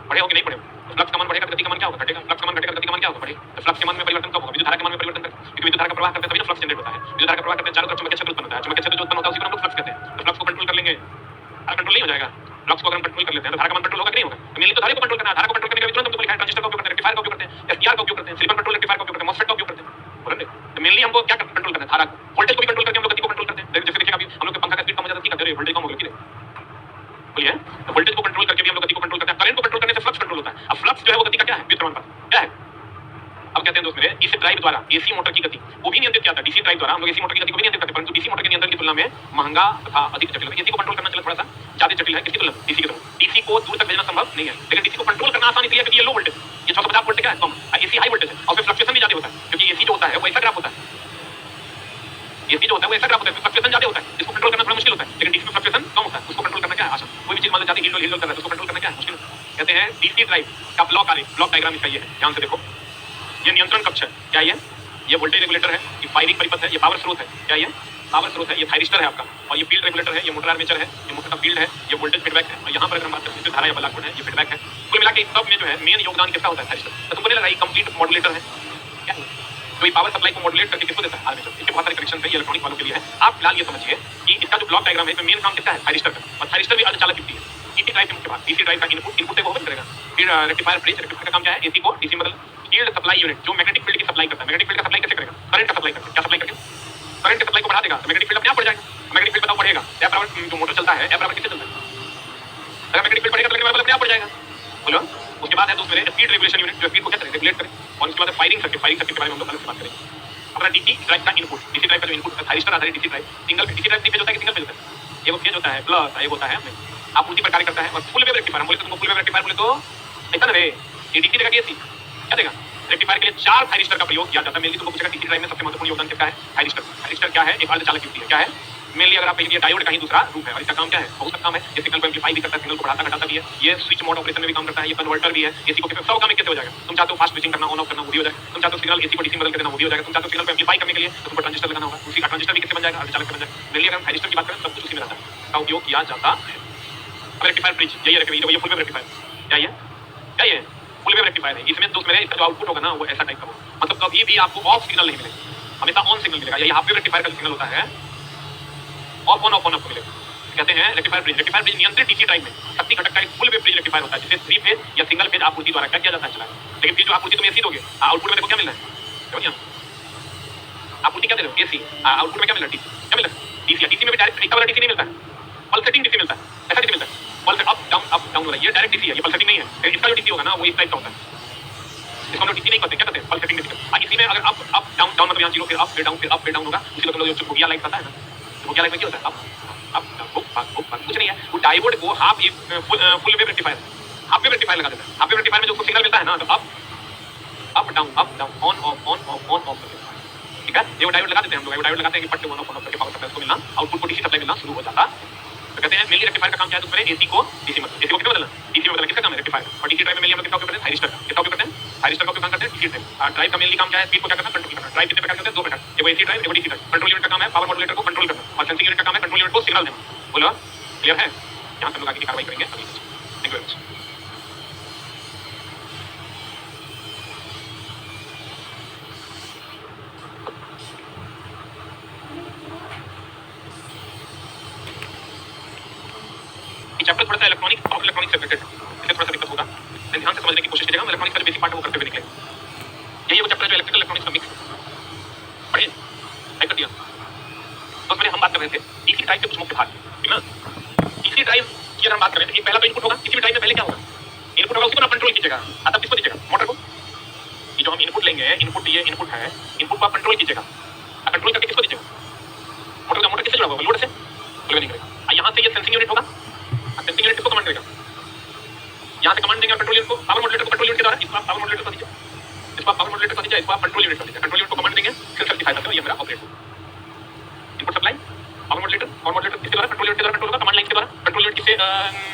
कि नहीं पढ़े हो? फ्लक्स का मान बढ़ेगा, गति का मान क्या होगा? घटेगा। फ्लक्स का मान घटेगा, गति का मान क्या होगा? बढ़ेगा। तो फ्लक्स के मान में परिवर्तन कब होगा? विद्युत धारा के मान में परिवर्तन करते हैं, क्योंकि विद्युत धारा का प्रवाह करते हैं तभी तो फ्लक्स जनरेट होता है। विद्युत धारा का प्रवाह करते हैं, चारों तरफ चुंबकीय क्षेत्र उत्पन्न होता है। चुंबकीय क्षेत्र जो उत्पन्न होता है उसी को हम लोग फ्लक्स कहते हैं। तो फ्लक्स को कंट्रोल कर लेंगे, कंट्रोल नहीं हो जाएगा। फ्लक्स को अगर हम कंट्रोल कर लेते हैं तो धारा का मान कंट्रोल होगा कि नहीं होगा? तो मेनली तो धारा को कंट्रोल करना है। धारा को कंट्रोल करने के लिए तुरंत हमको लिखा है ट्रांजिस्टर का उपयोग करते हैं, रेक्टिफायर का उपयोग करते हैं, एसटीआर का उपयोग करते हैं, सिलिकॉन कंट्रोल रेक्टिफायर का उपयोग करते हैं, मॉसफेट का उपयोग करते हैं। तो मेनली हमको क्या कंट्रोल करना है? धारा को। वोल्टेज को भी कंट्रोल करके हम लोग गति को कंट्रोल करते हैं। जैसे देखिएगा अभी हम लोग के पंखा का स्पीड कम हो जाता है, ठीक है, वोल्टेज कम हो गया, बोलिए। तो वोल्टेज को कंट्रोल करके भी हम लोग गति को कंट्रोल करते हैं। करंट को कंट्रोल करने से फ्लक्स कंट्रोल होता है। अब फ्लक्स जो है वो गति का क्या है? विद्युत प्रमाण क्या है? अब कहते हैं दोस्त मेरे, इस ड्राइव द्वारा एसी मोटर की गति वो भी नियंत्रित किया था। डीसी ड्राइव द्वारा हम लोग एसी मोटर की गति को भी नियंत्रित करते हैं, परंतु डीसी मोटर के नियंत्रण की तुलना में महंगा तथा अधिक जटिल है। एसी को कंट्रोल करना चला थोड़ा सा ज्यादा जटिल है, किसकी तुलना? डीसी की तुलना। डीसी को दूर तक भेजना संभव नहीं है, लेकिन डीसी को कंट्रोल करना आसान इसलिए क्योंकि ये लो वोल्टेज, ये 650 वोल्ट का है, कम। एसी हाई वोल्टेज है और फिर फ्लक्चुएशन भी ज्यादा होता है, क्योंकि एसी जो होता है वो ऐसा ग्राफ होता है। एसी जो होता है वो ऐसा ग्राफ होता है, फ्लक्चुएशन ज्यादा होता है, इसको कंट्रोल करना थोड़ा मुश्किल होता है। लेकिन डीसी में फ्लक्चुएशन कम होता है, उसको कंट्रोल करना क्या है? आसान। कोई भी चीज मान लो ज्यादा हिल कर रहा है, उसको कंट्रोल करना क्या है? मुश्किल। कहते हैं डीसी ड्राइव का ब्लॉक आरेख, ब्लॉक डायग्राम इसका ये है, ध्यान से देखो। ये नियंत्रण कक्ष है, क्या ये वोल्टेज रेगुलेटर है, ये फायरिंग परिपथ है, ये पावर स्रोत है, क्या ये पावर स्रोत है, ये थायरिस्टर है आपका, और ये फील्ड रेगुलेटर है, ये मोटर आर्मेचर है, ये मोटर का फील्ड है, ये वोल्टेज फीडबैक है, और यहाँ पर अगर हम बात करते हैं धारा या बलाक है, ये फीडबैक है। कुल मिला के इस सब में जो है मेन योगदान किसका होता है? थायरिस्टर। तो तुमको नहीं लगा ये कंप्लीट मॉड्यूलेटर है क्या? तो ये पावर सप्लाई को मॉड्यूलेट करके किसको देता है? आर्मेचर। इसके बहुत सारे कनेक्शन है, ये इलेक्ट्रॉनिक वालों के लिए है। आप फिलहाल ये समझिए कि इसका जो ब्लॉक डायग्राम है इसमें मेन काम किसका है? थायरिस्टर का। और थायरिस्टर भी अर्धचालक युक्ति है। डीसी ड्राइव के मुख्य भाग, डीसी ड्राइव का इनपुट को ओपन करेगा, फिर रेक्टिफायर ब्रिज, रेक्टिफायर का काम क्या है? एसी को, डीसी मतलब फील्ड सप्लाई यूनिट जो मैग्नेटिक फील्ड की सप्लाई करता है। मैग्नेटिक फील्ड का सप्लाई कैसे करेगा? करंट का सप्लाई करके। क्या सप्लाई करके? करंट सप्लाई को बढ़ा देगा तो मैग्नेटिक फील्ड अपने आप बढ़ जाएगा। मैग्नेटिक फील्ड बताओ बढ़ेगा, F बराबर जो मोटर चलता है F बराबर किससे चलता है? अगर मैग्नेटिक फील्ड बढ़ेगा तो मैग्नेटिक अपने आप बढ़ जाएगा। बोलो उसके बाद है दोस्त मेरे स्पीड रेगुलेशन यूनिट, जो स्पीड को क्या करें रेगुलेट करें। और उसके बाद फायरिंग सर्किट के बारे में हम लोग अलग से बात करेंगे। अपना डीसी ड्राइव का इनपुट, डीसी ड्राइव का जो इनपुट है थायरिस्टर आधारित DC drive, single DC drive phase होता है कि सिंगल फेज होता है? एक फेज होता है प्लस, एक होता है आपूर्ति पर कार्य करता है। और फुल वेव रेक्टिफायर बोले तो तुमको फुल वेव रेक्टिफायर बोले तो ऐसा ना रे, ये डीसी देगा कि एसी क्या देगा? रेक्टिफायर के लिए 4 थायरिस्टर का प्रयोग किया जाता है। मेनली तुमको पूछेगा डीसी ड्राइव में सबसे महत्वपूर्ण योगदान किसका है? थायरिस्टर। थायरिस्टर क्या है? एक अर्धचालक युक्ति है। क्या है? मेनली अगर आप कहेंगे डायोड का ही दूसरा रूप है और इसका काम क्या है? बहुत सा काम है। ये सिग्नल को एम्पलीफाई भी करता है, सिग्नल को बढ़ाता घटाता भी है, ये स्विच मोड ऑपरेशन में भी काम करता है, ये कन्वर्टर भी है, एसी को सब काम कैसे हो जाएगा? तुम चाहते हो फास्ट स्विचिंग करना, ऑन ऑफ करना, वो भी हो जाएगा। तुम चाहते हो सिग्नल एसी को डीसी बदल के देना, वो भी हो जाएगा। तुम चाहते हो सिग्नल को एम्पलीफाई करने के लिए तो तुमको ट्रांजिस्टर लगाना होगा, उसी का ट्रांजिस्टर भी कैसे बन जाएगा? अर्धचालक से बन जाएगा। मेनली अगर हम थायरिस्टर की बात करें सब कुछ उसी में रहता है, का उपयोग किया जाता है। अब रेक्टिफायर ब्रिज यही है, ये फुल वेव रेक्टिफायर क्या है? क्या है? फुल वेव रेक्टिफायर है। इसमें दोस्त मेरे इसका जो आउटपुट होगा ना वो ऐसा टाइप का होगा, मतलब कभी भी आपको ऑफ सिग्नल नहीं मिलेगा, हमेशा ऑन सिग्नल मिलेगा। यही हाफ वेव रेक्टिफायर का सिग्नल होता है ऑफ ऑन ऑफ मिलेगा। कहते हैं रेक्टिफायर ब्रिज। रेक्टिफायर ब्रिज नियंत्रित डीसी ड्राइव में शक्ति घटक का एक फुल वेव ब्रिज रेक्टिफायर होता है, जिसे 3 फेज या सिंगल फेज आपूर्ति द्वारा क्या किया जाता है चला। लेकिन फिर जो आपूर्ति तुम एसी दोगे, आउटपुट में देखो क्या मिल रहा है? समझिए आपूर्ति क्या दे रहे हो? एसी, आउटपुट में क्या मिल रहा है? डीसी। क्या मिल रहा है? डीसी। डीसी में भी डायरेक्ट एक वाला डीसी नहीं मिलता है, पल्सेटिंग डीसी मिलता है। ऐसा डीसी मिलता है पल्स अप डाउन वाला, ये डायरेक्ट डीसी है, ये पल्सेटिंग नहीं है। इसका जो डीसी होगा ना वो इस टाइप का होता है, इसको हम लोग डीसी नहीं कहते, क्या कहते हैं? Pulsating DC. इसी में अगर अप डाउन मतलब यहाँ जीरो फिर अप फिर डाउन होगा, उसी को तुम लोग जो भुगिया लाइट आता है ना, भुगिया लाइट में क्या होता है? अप कुछ नहीं है। वो डायोड को हाफ फुल वेव रेक्टिफायर लगा देता है। हाफ वेव रेक्टिफायर में जो सिग्नल मिलता है ना तो अप डाउन ऑन ऑफ ठीक है। ये डायोड लगा देते हैं हम लोग, डायोड लगाते हैं कि पट्टे ऑन ऑफ करके पावर सप्लाई को मिलना, आउटपुट को डीसी सप्लाई मिलना शुरू हो जाता। तो कहते हैं मेनली रेक्टिफायर का काम क्या है? उसमें एसी को डीसी में, एसी को कितना बदलना? डीसी में बदलना। किसका काम है? रेक्टिफायर। और डीसी ड्राइव में मेनली हम किसका उपयोग करते हैं? थायरिस्टर का। किसका उपयोग करते हैं? थायरिस्टर का उपयोग करते हैं डीसी ड्राइव। ड्राइव का मेनली काम क्या है? स्पीड को क्या करना? कंट्रोल करना। ड्राइव कितने प्रकार के होते हैं? 2 प्रकार, एक एसी ड्राइव, एक डीसी ड्राइव। कंट्रोल यूनिट का काम है पावर मॉड्यूलेटर को कंट्रोल करना, और सेंसिंग यूनिट का काम है कंट्रोल यूनिट को सिग्नल देना। बोलो क्लियर है? यहाँ से हम लोग आगे की कार्रवाई करेंगे अभी। Thank you very much. Chapter थोड़ा सा इलेक्ट्रॉनिक से रिलेटेड है, इसलिए थोड़ा सा दिक्कत होगा, लेकिन ध्यान से समझने की कोशिश कीजिएगा। हम इलेक्ट्रॉनिक्स का जो बेसिक पार्ट है वो करते हुए निकलेंगे। यही वो चैप्टर जो इलेक्ट्रिकल इलेक्ट्रॉनिक्स का मिक्स पढ़िए, टाइप कर दिया। तो पहले हम बात कर रहे थे डीसी ड्राइव के कुछ मुख्य भाग, ठीक ना? डीसी ड्राइव की अगर हम बात करें तो एक पहला तो इनपुट होगा। किसी भी ड्राइव में पहले क्या होगा? इनपुट होगा, उसी को ना कंट्रोल कीजिएगा। आप किसको दीजिएगा? मोटर को। ये जो हम इनपुट लेंगे, इनपुट ये इनपुट है, इनपुट को आप कंट्रोल कीजिएगा। आप कंट्रोल करके किसको दीजिएगा? मोटर का। मोटर किससे जुड़ा होगा? लोड से। लोड नहीं करेगा। यहाँ से ये सेंसिंग यूनिट होगा, सेंसिंग यूनिट किसको कमांड करेगा? यहाँ से कमांड देंगे कंट्रोल यूनिट को, पावर मॉड्यूलेटर को कंट्रोल यूनिट के द्वारा। इसको आप पावर मॉड्यूलेटर को दीजिए, इसको आप पावर मॉड्यूलेटर को दीजिए, इसको आप कंट्रोल यूनिट को दीजिए। कंट्रोल यूनिट को कमांड देंगे, फिर सर्किफाई करते हो ये मेरा operator. Input supply power modulator किसके द्वारा? कंट्रोल यूनिट के द्वारा कंट्रोल होगा, कमांड लाइन के द्वारा। कंट्रोल यूनिट किसे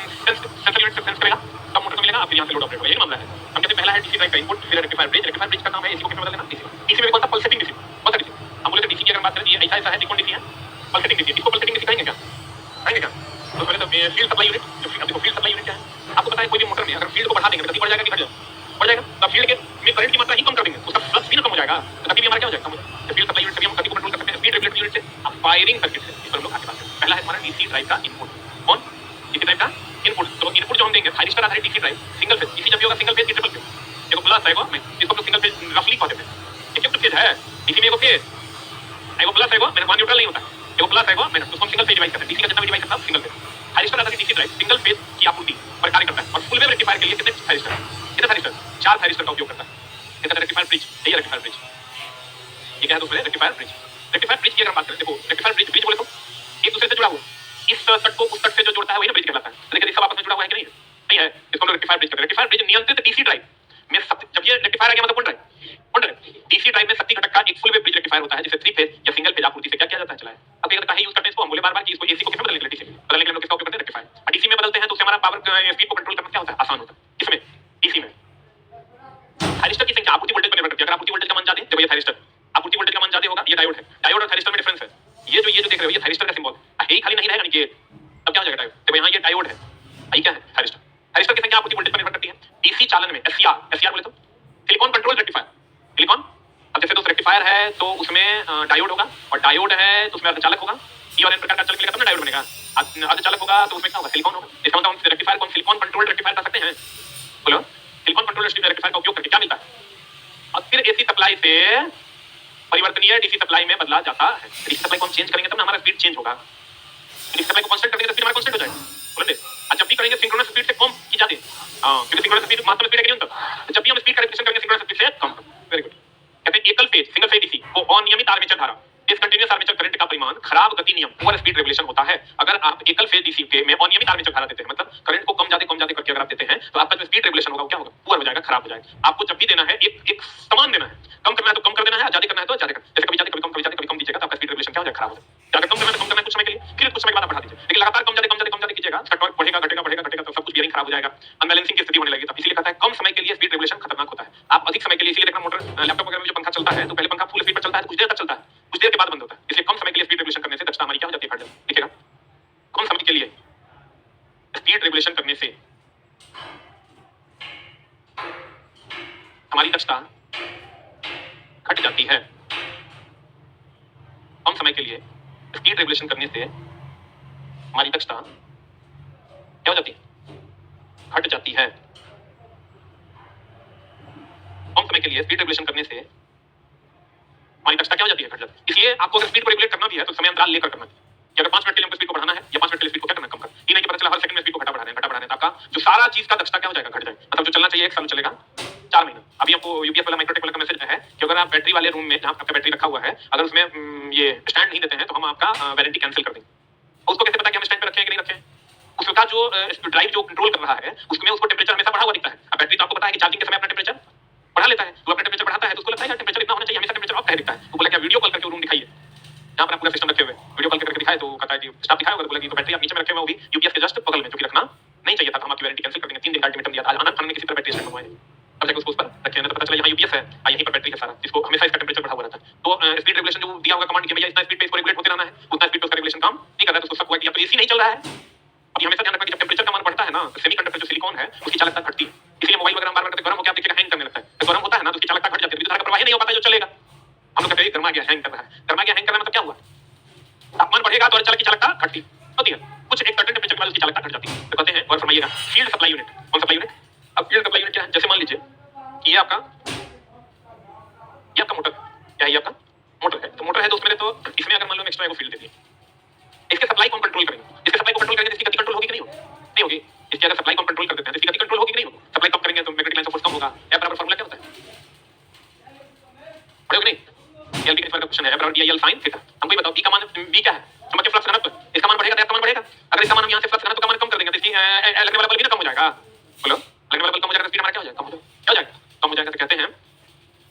सेंसर यूनिट से सेंस करेगा, तब मोटर को मिलेगा, फिर यहाँ से लोड ऑपरेट होगा। ये मामला है। हम कहते हैं पहला है डीसी ड्राइव का इनपुट, फिर रेक्टिफायर ब्रिज। रेक्टिफायर ब्रिज का काम है एसी को किसमें बदल देना? डीसी में। कौन सा? Pulsating DC. कौन सा डीसी? हम बोले तो डीसी की अगर बात करें ये ऐसा है, त्रिकोण डीसी है, पल्सेटिंग डीसी। इसको पल्सेटिंग डीसी कहेंगे क्या? कहेंगे क्या? तो पहले तो फील्ड सप्लाई यूनिट, जो देखो फील्ड सप्लाई यूनिट क्या है? आपको पता है कोई भी मोटर में अगर फील्ड को बढ़ा देंगे तो गति बढ़ जाएगा कि घट जाएगा? बढ़ जाएगा। तो फील्ड के में करंट की मात्रा ही कम कर देंगे, उसका फ्लक्स भी कम हो जाएगा, तो गति भी हमारा क्या हो जाएगा? कम हो जाएगा। तो फील्ड सप्लाई यूनिट से भी हम गति को कंट्रोल कर सकते हैं, स्पीड रेगुलेटर यूनिट से, अब फायरिंग सर्किट से। इस पर हम लोग आगे बात करेंगे। पहला है हमारा डीसी ड्राइव का इनपुट। कौन? डीसी ड्राइव का इनपुट। तो इनपुट जो हम देंगे थायरिस्टर आधारित DC drive, single phase. DC जब भी होगा सिंगल फेज की ट्रिपल फेज, देखो प्लस आएगा मैं इसको तो सिंगल फेज रफली कहते हैं। एक तो फेज है डीसी में, एगो फेज एगो प्लस आएगा, मैंने वन न्यूट्रल नहीं होता, एगो प्लस आएगा, मैंने उसको सिंगल फेज डिवाइड करते हैं। डीसी का जितना भी डिवाइड करता है सिंगल फेज। थायरिस्टर आधारित डीसी ड्राइव सिंगल फेज की आपूर्ति पर कार्य करता है, और फुल वेव रेक्टिफायर के लिए कितने थायरिस्टर? कितने थायरिस्टर? 4 थायरिस्टर का उपयोग करता है। इसका रेक्टिफायर ब्रिज, यही रेक्टिफायर ब्रिज। ये क्या है दोस्तों? Rectifier bridge. रेक्टिफायर ब्रिज की अगर बात करें, देखो रेक्टिफायर ब्रिज बोले तो एक दूसरे से जुड़ा हुआ, इस सट को उस सट से जो जोड़ता है वही ना ब्रिज कहलाता है। तो देखिए सब आपस में जुड़ा हुआ है कि नहीं? नहीं है, इसको हम लोग रेक्टिफायर ब्रिज कहते हैं। रेक्टिफायर ब्रिज नियंत्रित डीसी ड्राइव में जब ये रेक्टिफायर आ गया मतलब कौन ड्राइव? डीसी ड्राइव में शक्ति घटक का एक फुल वेव ब्रिज रेक्टिफायर होता है, जिसे 3 फेज या सिंगल फेज आपूर्ति से क्या किया जाता है? चला है। अब एक यूज करते हैं इसको, हम बोले बार-बार कि इसको एसी को किसमें बदलने के लिए? डीसी में बदलने के लिए हम लोग किसका उपयोग करते हैं? रेक्टिफायर। और डीसी में बदलते हैं तो उससे हमारा पावर स्पीड को कंट्रोल करना क्या होता है? आसान होता है। किसमें? डीसी में। थायरिस्टर की संख्या आपूर्ति वोल्टेज पर निर्भर करती है। अगर आपूर्ति वोल्टेज का मान ज्यादा है, जब ये थायरिस्टर आपूर्ति वोल्टेज का मान ज्यादा होगा, ये डायोड है। डायोड और थायरिस्टर में डिफरेंस है। ये जो देख रहे हो ये थायरिस्टर का सिंबल है, यही खाली नहीं रहेगा नहीं, ये अब क्या हो जाएगा? डायोड। तो यहाँ ये डायोड है, यही क्या है? थायरिस्टर। थायरिस्टर की संख्या आपूर्ति वोल्टेज पर निर्भर करती है। डीसी चालन में एससीआर बोले तो सिलिकॉन कंट्रोल रेक्टिफायर। सिलिकॉन, अब जैसे तो रेक्टिफायर है तो उसमें डायोड होगा, और डायोड है तो उसमें अर्धचालक होगा। ई और एन प्रकार का चालक मिलेगा तब ना डायोड बनेगा। अर्धचालक होगा तो उसमें क्या होगा? सिलिकॉन होगा। इसका मतलब हम रेक्टिफायर को सिलिकॉन कंट्रोल रेक्टिफायर कर सकते हैं। बोलो सिलिकॉन कंट्रोल रेक्टिफायर का उपयोग करके क्या मिलता है? और फिर एसी सप्लाई से परिवर्तनीय डीसी सप्लाई में बदला जाता है। डीसी सप्लाई को हम चेंज करेंगे तब ना हमारा स्पीड चेंज होगा। डीसी सप्लाई को कांस्टेंट करेंगे तो स्पीड हमारा कांस्टेंट हो जाएगा, बोलेंगे। और जब भी करेंगे सिंक्रोनस स्पीड से कम की जाती है, क्योंकि सिंक्रोनस स्पीड महत्तम स्पीड है कि न्यूनतम, तो जब भी हम स्पीड का रेगुलेशन करेंगे सिंक्रोनस स्पीड से कम। Very good. कहते हैं एकल फेज सिंगल फेज डीसी को अनियमित आर्मेचर धारा डिसकंटीन्यूअस आर्मेचर करंट का परिमाण खराब गति नियम पुअर स्पीड रेगुलेशन होता है। अगर आप एकल फेज डीसी के में अनियमित आर्मेचर धारा देते हैं, मतलब करंट को कम ज्यादा करके अगर आप देते हैं तो आपका जो स्पीड रेगुलेशन होगा वो क्या होगा, पुअर हो जाएगा, खराब हो जाएगा। आपको जब भी देना है एक समान देना है, कम करना है तो कम कर देना है, ज्यादा करना है तो ज्यादा करना है। जैसे कभी ज्यादा कभी कम, कभी ज्यादा कभी कम दीजिएगा तो आपका स्पीड रेगुलेशन क्या हो जाएगा, खराब हो जाएगा। ज्यादा कम करना है तो कम करना है कुछ समय के लिए, फिर कुछ समय के बाद आप बढ़ा दीजिए। लेकिन लगातार कम ज्यादा कीजिएगा, टॉर्क बढ़ेगा घटेगा तो सब कुछ बियरिंग खराब हो जाएगा, अनबैलेंसिंग की स्थिति होने लगेगी। इसलिए कहता है कम समय के लिए स्पीड रेगुलेशन खतरनाक होता है। आप अधिक समय के लिए, इसलिए देखना मोटर लैपटॉप वगैरह में जो पंखा चलता है तो पहले पंखा फुल स्पीड पर चलता है, कुछ देर तक चलता है, कुछ देर के बाद बंद होता है। इसलिए कम समय के लिए स्पीड रेगुलेशन करने से दक्षता हमारी क्या हो जाती है, घट जाती है। देखिएगा, कम समय के लिए स्पीड रेगुलेशन करने से हमारी दक्षता घट जाती है। कम समय के लिए स्पीड रेगुलेशन करने से हमारी दक्षता क्या हो जाती है, घट जाती है। कम समय के लिए स्पीड रेगुलेशन करने से हमारी दक्षता क्या हो जाती है, घट जाती है। इसलिए आपको अगर स्पीड को रेगुलेट करना भी है तो समय अंतराल लेकर करना है कि अगर 5 मिनट के लिए हमको स्पीड को बढ़ाना है या 5 मिनट के लिए स्पीड को क्या करना है, कम करना। ये नहीं कि पता चला हर सेकंड में स्पीड को घटा बढ़ा रहे हैं तो आपका जो सारा चीज का दक्षता क्या हो जाएगा, घट जाएगा। मतलब जो चलना चाहिए 1 साल चलेगा 4 महीना। अभी आपको यूपीएस वाला माइक्रोटेक वाला का मैसेज है कि अगर आप बैटरी वाले रूम में जहां आपका बैटरी रखा हुआ है, अगर उसमें ये स्टैंड नहीं देते हैं तो हम आपका वारंटी कैंसिल कर देंगे। उसको कैसे पता कि हम स्टैंड पे रखे हैं कि नहीं रखे हैं? उसका जो ड्राइव जो कंट्रोल कर रहा है उसमें उसको टेंपरेचर हमेशा बढ़ा हुआ दिखता है। अब बैटरी तो आपको पता है कि चार्जिंग के समय अपना टेंपरेचर बढ़ा लेता है, तो अपना टेंपरेचर बढ़ाता है तो उसको लगता है यार टेंपरेचर इतना होना चाहिए, हमेशा टेंपरेचर ऑफ है दिखता है। वो बोला क्या वीडियो कॉल करके रूम दिखाइए जहां पर पूरा सिस्टम रखे हुए, वीडियो कॉल करके दिखाए तो कहता है कि स्टाफ दिखाया होगा, बोला कि तो बैटरी आप नीचे में रखे हुए होगी यूपीएस के जस्ट बगल में, जो कि रखना नहीं चाहिए था, तो हम आपकी वारंटी कैंसिल कर देंगे। 3 दिन का अल्टीमेटम दिया था, आज आनंद खान ने किसी तरह बैटरी स्टैंड मंगवाए, तब जाके उसको उस पर रखे हैं, तो पता चला यहाँ यूपीएस है और यहीं पर बैटरी है सारा, जिसको हमेशा इसका टेंपरेचर बढ़ा हुआ रहता है। तो स्पीड रेगुलेशन जो दिया होगा कमांड कि भैया इतना स्पीड पे इसको रेगुलेट होते रहना है, उतना स्पीड पे उसका रेगुलेशन काम नहीं कर रहा है तो उसको सब हुआ कि या तो एसी नहीं चल रहा है। और ये हमेशा ध्यान रखना कि जब टेंपरेचर का मान बढ़ता है ना तो सेमीकंडक्टर जो सिलिकॉन है उसकी चालकता घटती है। इसलिए मोबाइल वगैरह बार-बार करते गरम होकर आप देखिएगा हैंग करने लगता है, तो गरम होता है ना तो उसकी चालकता घट जाती है, विद्युत धारा का प्रवाह ही नहीं हो पाता जो चलेगा। हम लोग कहते हैं गर्मा गया हैंग कर रहा है, गर्मा गया हैंग कर रहा है मतलब क्या हुआ, तापमान बढ़ेगा तो चालक की चालकता घटती होती है, कुछ एक सर्टेन टेंपरेचर के बाद उसकी चालकता घट जाती है। तो कहते हैं और फरमाइएगा फील्ड सप्लाई यूनिट। कौन सप्लाई यूनिट? अब फील्ड सप्लाई यूनिट क्या है? जैसे मान लीजिए कि ये आपका मोटर क्या है, ये आपका मोटर है, तो मोटर है तो उसमें तो इसमें अगर मान लो एक्स्ट्रा एगो फील्ड दे दिए, इसके सप्लाई को हम कंट्रोल करेंगे, इसके सप्लाई को कंट्रोल करेंगे तो इसकी गति कंट्रोल होगी कि नहीं होगी? नहीं होगी। इसकी अगर सप्लाई को हम कंट्रोल कर देते हैं तो इसकी गति कंट्रोल होगी कि नहीं होगी? सप्लाई कम करेंगे तो मैग्नेटिक लाइन से फोर्स कम होगा। F बराबर फार्मूला क्या होता है, पढ़े हो नहीं? एल बी का क्वेश्चन है, F बराबर DIL sin थीटा। हमको ये बताओ B का मान B क्या है, चुंबकीय फ्लक्स घनत्व, इसका मान बढ़ेगा तो F का मान बढ़ेगा। अगर इसका मान हम यहां से फ्लक्स घनत्व का मान कम कर देंगे तो इसकी लगने वाला बल भी ना कम हो जाएगा। बोलो, लगने वाला बल कम हो जाएगा तो स्पीड हमारा क्या हो जाएगा, कम हो जाएगा। क्या हो जाएगा, कम हो जाएगा। तो कहते हैं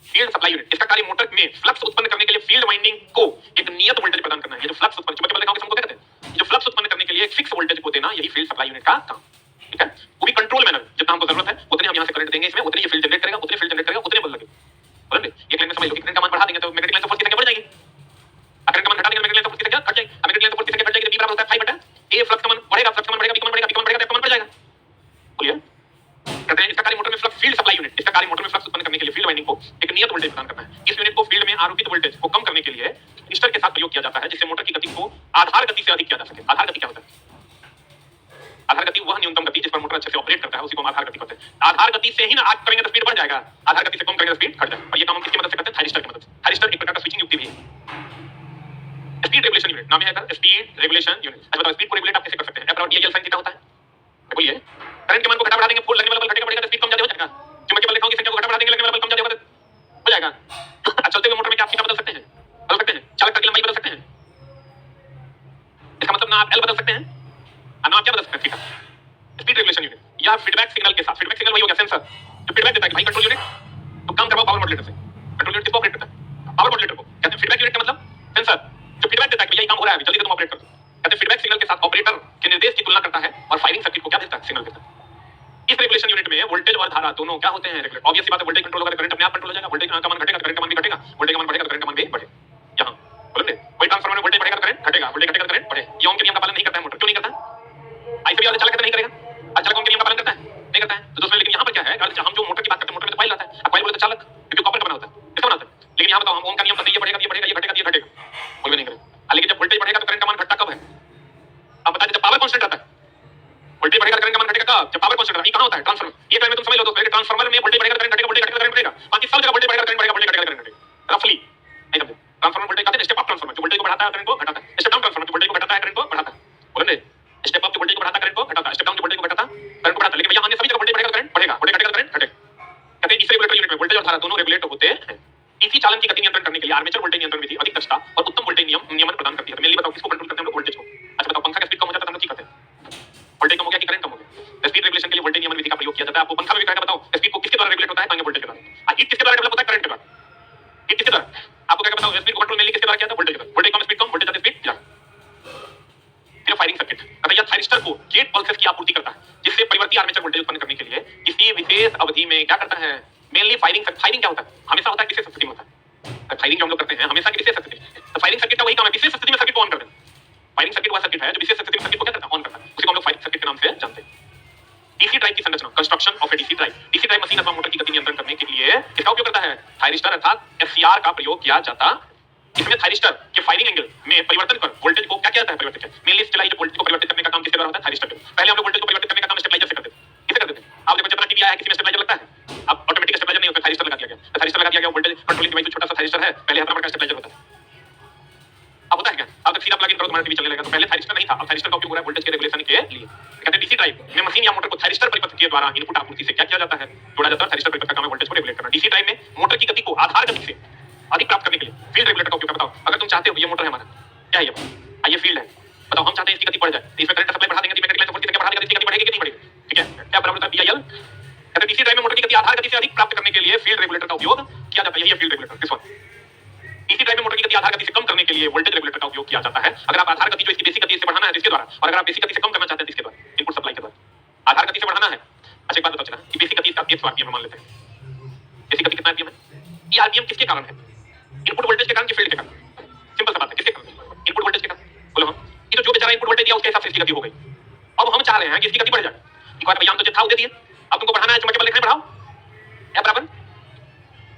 फील्ड सप्लाई यूनिट, इसका कार्य मोटर में फ्लक्स उत्पन्न करने के लिए फील्ड वाइंडिंग को एक नियत वोल्टेज प्रदान करना है। ये जो फ्लक्स उत्पन्न चुंबकीय बल का हमको कहते हैं, जो फ्लक्स उत्पन्न करने के लिए एक फिक्स वोल्टेज को देना, यही फील्ड सप्लाई यूनिट का काम, ठीक है। वो भी कंट्रोल मैनर, जितना हमको जरूरत है उतने हम यहां से करंट देंगे इसमें, उतने ये फील्ड जनरेट करेगा, उतने फील्ड जनरेट करेगा, उतने बल लगेगा। समझ लो, एक लाइन में समझ लो कि करंट का मान बढ़ा देंगे तो मैग्नेटिक लाइन से फोर्स की संख्या बढ़ जाएगी, करंट का मान घटा देंगे मैग्नेटिक लाइन से फोर्स की संख्या घट जाएगी। मैग्नेटिक लाइन से फोर्स की संख्या घट जाएगी तो B बराबर होता है 5/A। फ्लक्स का मान बढ़ेगा, फ्लक्स का मान बढ़ेगा, B का मान बढ़ेगा, B का मान बढ़ेगा तो F का मान बढ़ जाएगा। बोलिए, कहते हैं इसका कार्य मोटर में फ्लक्स फील्ड सप्लाई यूनिट, इसका कार्य मोटर में फ्लक्स उत्पन्न करने के लिए फील्ड वाइंडिंग को एक नियत वोल्टेज प्रदान करना है। इस यूनिट को फील्ड में आरोपित वोल्टेज को कम करने के लिए रजिस्टर के साथ प्रयोग किया जाता है, जिससे मोटर की गति को आधार गति से अधिक किया जा सके। आधार गति क्या होता है? आधार गति वह न्यूनतम गति जिस पर मोटर अच्छे से ऑपरेट करता है उसी को हम आधार गति कहते हैं। आधार गति से ही ना आग करेंगे तो स्पीड बढ़ जाएगा, आधार गति से कम करेंगे तो स्पीड घट जाएगा। और ये काम हम किसकी मदद से करते हैं? थायरिस्टर की मदद से। थायरिस्टर एक प्रकार का स्विचिंग युक्ति भी है। स्पीड रेगुलेशन यूनिट नाम है इसका, स्पीड रेगुलेशन यूनिट। अच्छा बताओ स्पीड को रेगुलेट आप कैसे कर सकते हैं? F बराबर DIL sin थीटा होता है। बोलिए, करंट के मान को घटा बढ़ा देंगे, फुल लगने वाला बल घटेगा बढ़ेगा तो स्पीड कम ज्यादा हो जाएगा। चुंबकीय बल रेखाओं की संख्या को घटा बढ़ा देंगे, लगने वाला बल कम ज्यादा होगा तो हो जाएगा। चलते हुए मोटर में क्या आप थीटा बदल सकते हैं? बदल सकते हैं। चालकता की लंबाई बदल सकते हैं। इसका मतलब ना आप L बदल सकते हैं और ना आप क्या बदल सकते हैं, थीटा। स्पीड रेगुलेशन यूनिट या फीडबैक सिग्नल के साथ, फीडबैक सिग्नल वही हो गया सेंसर जो फीडबैक देता है कि भाई कंट्रोल यूनिट तो काम करवाओ पावर मॉड्यूलेटर से। कंट्रोल यूनिट किसको ऑपरेट करता है? पावर मॉड्यूलेटर को। कहते हैं फीडबैक यूनिट का मतलब सेंसर जो फीडबैक देता है कि भैया ये काम हो रहा है, जल्दी से तुम ऑपरेट करो। कहते हैं फीडबैक सिग्नल के साथ ऑपरेटर के निर्देश की तुलना करता है और फायरिंग सर्किट को क्या देता है, सिग्नल देता है। इस रेगुलेशन यूनिट में वोल्टेज और धारा दोनों क्या होते हैं, रेगुलेट। ऑब्वियस सी बात है, वोल्टेज कंट्रोल होगा तो करंट अपने आप कंट्रोल हो जाएगा। वोल्टेज का मान घटेगा तो करंट का मान भी घटेगा, वोल्टेज का मान बढ़ेगा तो करंट का मान भी बढ़ेगा। यहां बोलेंगे कोई ट्रांसफार्मर में वोल्टेज बढ़ेगा तो करंट घटेगा, वोल्टेज घटेगा तो करंट बढ़ेगा। ये ओम के नियम का पालन नहीं करता है मोटर, क्यों नहीं करता? ऐसे भी वाले चालक नहीं करेगा, चालक ओम के नियम का पालन करता है, नहीं करता है। तो दोस्तों लेकिन यहां पर क्या है, हम जो मोटर की बात करते हैं, मोटर में तो कॉइल रहता है, अब कॉइल बोले तो चालक, क्योंकि कॉपर का बना होता है, किसका बना होता है? लेकिन यहां बताओ हम ओम का नियम बताइए, ये बढ़ेगा, ये बढ़ेगा, ये घटेगा, ये घटेगा, कोई भी नहीं करेगा। लेकिन जब वोल्टेज बढ़ेगा तो करंट का मान घटता कब है? अब बता दीजिए, जब पावर कांस्टेंट रहता है। वोल्टेज बढ़ेगा तो करंट का मान घटेगा कब? जब पावर कांस्टेंट रहता है। ये कहां होता है? ट्रांसफार्मर। ये टाइम में तुम समझ लो दोस्तों, ट्रांसफार्मर में वोल्टेज बढ़ेगा तो करंट घटेगा, वोल्टेज घटेगा तो करंट बढ़ेगा, बाकी सब जगह वोल्टेज बढ़ेगा तो करंट बढ़ेगा, वोल्टेज घटेगा तो करंट घटेगा। रफली नहीं समझे? ट्रांसफार्मर वोल्टेज का स्टेप अप ट्रांसफार्मर जो वोल्टेज को बढ़ाता है करंट को घटाता है, स्टेप डाउन ट्रांसफार्मर जो वोल्टेज को घटाता है करंट को बढ़ाता है। बोलो ने स्टेप अप जो वोल्टेज को बढ़ाता है करंट को घटाता है, स्टेप डाउन जो वोल्टेज को घटाता है करंट को बढ़ाता है। लेकिन भैया अन्य सभी जगह वोल्टेज बढ़ेगा करंट बढ़ेगा, वोल्टेज घटेगा करंट घटेगा। कहते हैं इस रेगुलेटर यूनिट में वोल्टेज और धारा दोनों रेगुलेट होते हैं। डीसी चालन की गति नियंत्रण करने के लिए आर्मेचर वोल्टेज नियंत्रण विधि अधिक दक्षता और उत्तम वोल्टेज नियमन प्रदान करती है। तो मेनली बताओ किसको कंट्रोल करते हैं हम लोग? वोल्टेज को। अच्छा बताओ पंखा का स्पीड कम हो जाता है तो हम लोग क्या करते हैं? वोल्टेज कम हो गया कि करंट कम हो गया? स्पीड रेगुलेशन के लिए वोल्टेज नियमन विधि का प्रयोग किया जाता है। आपको पंखा में भी कहेगा बताओ स्पीड को किसके द्वारा रेगुलेट होता है? तांगे वोल्टेज के द्वारा। हीट किसके द्वारा डेवलप होता है? करंट के द्वारा। हीट किसके द्वारा? आपको कहेगा बताओ स्पीड को कंट्रोल मेनली किसके द्वारा किया जाता है? वोल्टेज के द्वारा। वोल्टेज कम स्पीड कम, वोल्टेज ज्यादा स्पीड ज्यादा। फिर फायरिंग सर्किट कहता है यह थायरिस्टर को गेट पल्सेस की आपूर्ति करता है जिससे परिवर्ती आर्मेचर वोल्टेज उत्पन्न करने के लिए किसी विशेष अवधि में क्या करता है? Mainly firing. फायरिंग क्या होता है? हमेशा होता है विशेष स्थिति में होता है। फायरिंग जो हम लोग करते हैं हमेशा की विशेष स्थिति में। तो फायरिंग सर्किट का वही काम है, विशेष स्थिति में सर्किट को ऑन कर देना। फायरिंग सर्किट वह सर्किट है जो विशेष स्थिति में सर्किट को क्या करता है? ऑन करता है। उसी को हम लोग फायरिंग सर्किट के नाम से जानते हैं। डीसी ड्राइव की संरचना, construction of A DC drive. DC drive machine अथवा मोटर की गति नियंत्रण करने के लिए किसका उपयोग करता है? थायरिस्टर अर्थात एफसीआर का प्रयोग किया जाता। इसमें थायरिस्टर के फायरिंग एंगल में परिवर्तन कर वोल्टेज को क्या किया जाता है? परिवर्तित किया। मेनली स्टेबलाइजर वोल्टेज को परिवर्तित करने का काम किसके द्वारा होता है? थायरिस्टर के। पहले हम लोग वोल्टेज को परिवर्तित करने का काम स्टेबलाइजर से करते थे। किसे करते थे? आप देखो जितना टीवी आया है किसी में स्टेबलाइजर लगता है? अब ऑटोमेटिक स्टेबलाइजर नहीं होता, थायरिस्टर लगा दिया गया। थायरिस्टर लगा दिया गया, वोल्टेज कंट्रोलिंग डिवाइस छोटा सा थायरिस्टर है, पहले हर नंबर का स्टेबलाइजर होता है। अब होता है क्या? अब तक सीधा प्लग इन करो तुम्हारा टीवी चलने लगेगा। तो पहले थायरिस्टर नहीं था, अब थायरिस्टर का उपयोग हो रहा है वोल्टेज के रेगुलेशन के लिए। कहते हैं डीसी ड्राइव में मशीन या मोटर को थायरिस्टर परिपथ के द्वारा इनपुट आपूर्ति से क्या किया जाता है? जोड़ा जाता है। थायरिस्टर परिपथ का काम है वोल्टेज को रेगुलेट करना। डीसी ड्राइव में मोटर की गति को आधार गति से अधिक प्राप्त करने के लिए फील्ड रेगुलेटर का उपयोग बताओ। अगर तुम चाहते हो ये मोटर है हमारा, क्या है ये? ये फील्ड है, बताओ हम चाहते हैं इसकी गति बढ़ जाए, तो इसमें करंट सप्लाई बढ़ा देंगे, मैग्नेटिक लाइन सपोर्ट बढ़ा देंगे, इसकी गति बढ़ेगी कि नहीं बढ़ेगी? ठीक है, क्या बराबर होता है बीआईएल। कहते हैं डीसी ड्राइव में मोटर की गति आधार गति से अधिक प्राप्त करने के लिए फील्ड रेगुलेटर का उपयोग किया जाता है। यही है फील्ड रेगुलेटर। किस वन? डीसी ड्राइव में मोटर की गति आधार गति से कम करने के लिए वोल्टेज रेगुलेटर का उपयोग किया जाता है। अगर आप आधार गति जो इसकी बेसिक गति से बढ़ाना है तो इसके द्वारा, और अगर आप बेसिक गति से कम करना चाहते हैं तो इसके द्वारा, इनपुट सप्लाई के द्वारा। आधार गति से बढ़ाना है, अच्छा एक बात बताओ चला कि बेसिक गति इसका 100 आरपीएम मान लेते हैं। बेसिक गति कितना आरपीएम है? ये आरपीएम किसके कारण है? इनपुट वोल्टेज के कारण कि फील्ड के कारण? सिंपल सा बात है, किसके कारण? इनपुट वोल्टेज के कारण। बोलो हम ये तो जो बेचारा इनपुट वोल्टेज दिया उसके हिसाब से इसकी गति हो गई। अब हम चाह रहे हैं कि इसकी गति बढ़ जाए। एक बार भैया हम तो जितना दे दिए, अब तुमको बढ़ाना है, चमके वाले लिखना बढ़ाओ।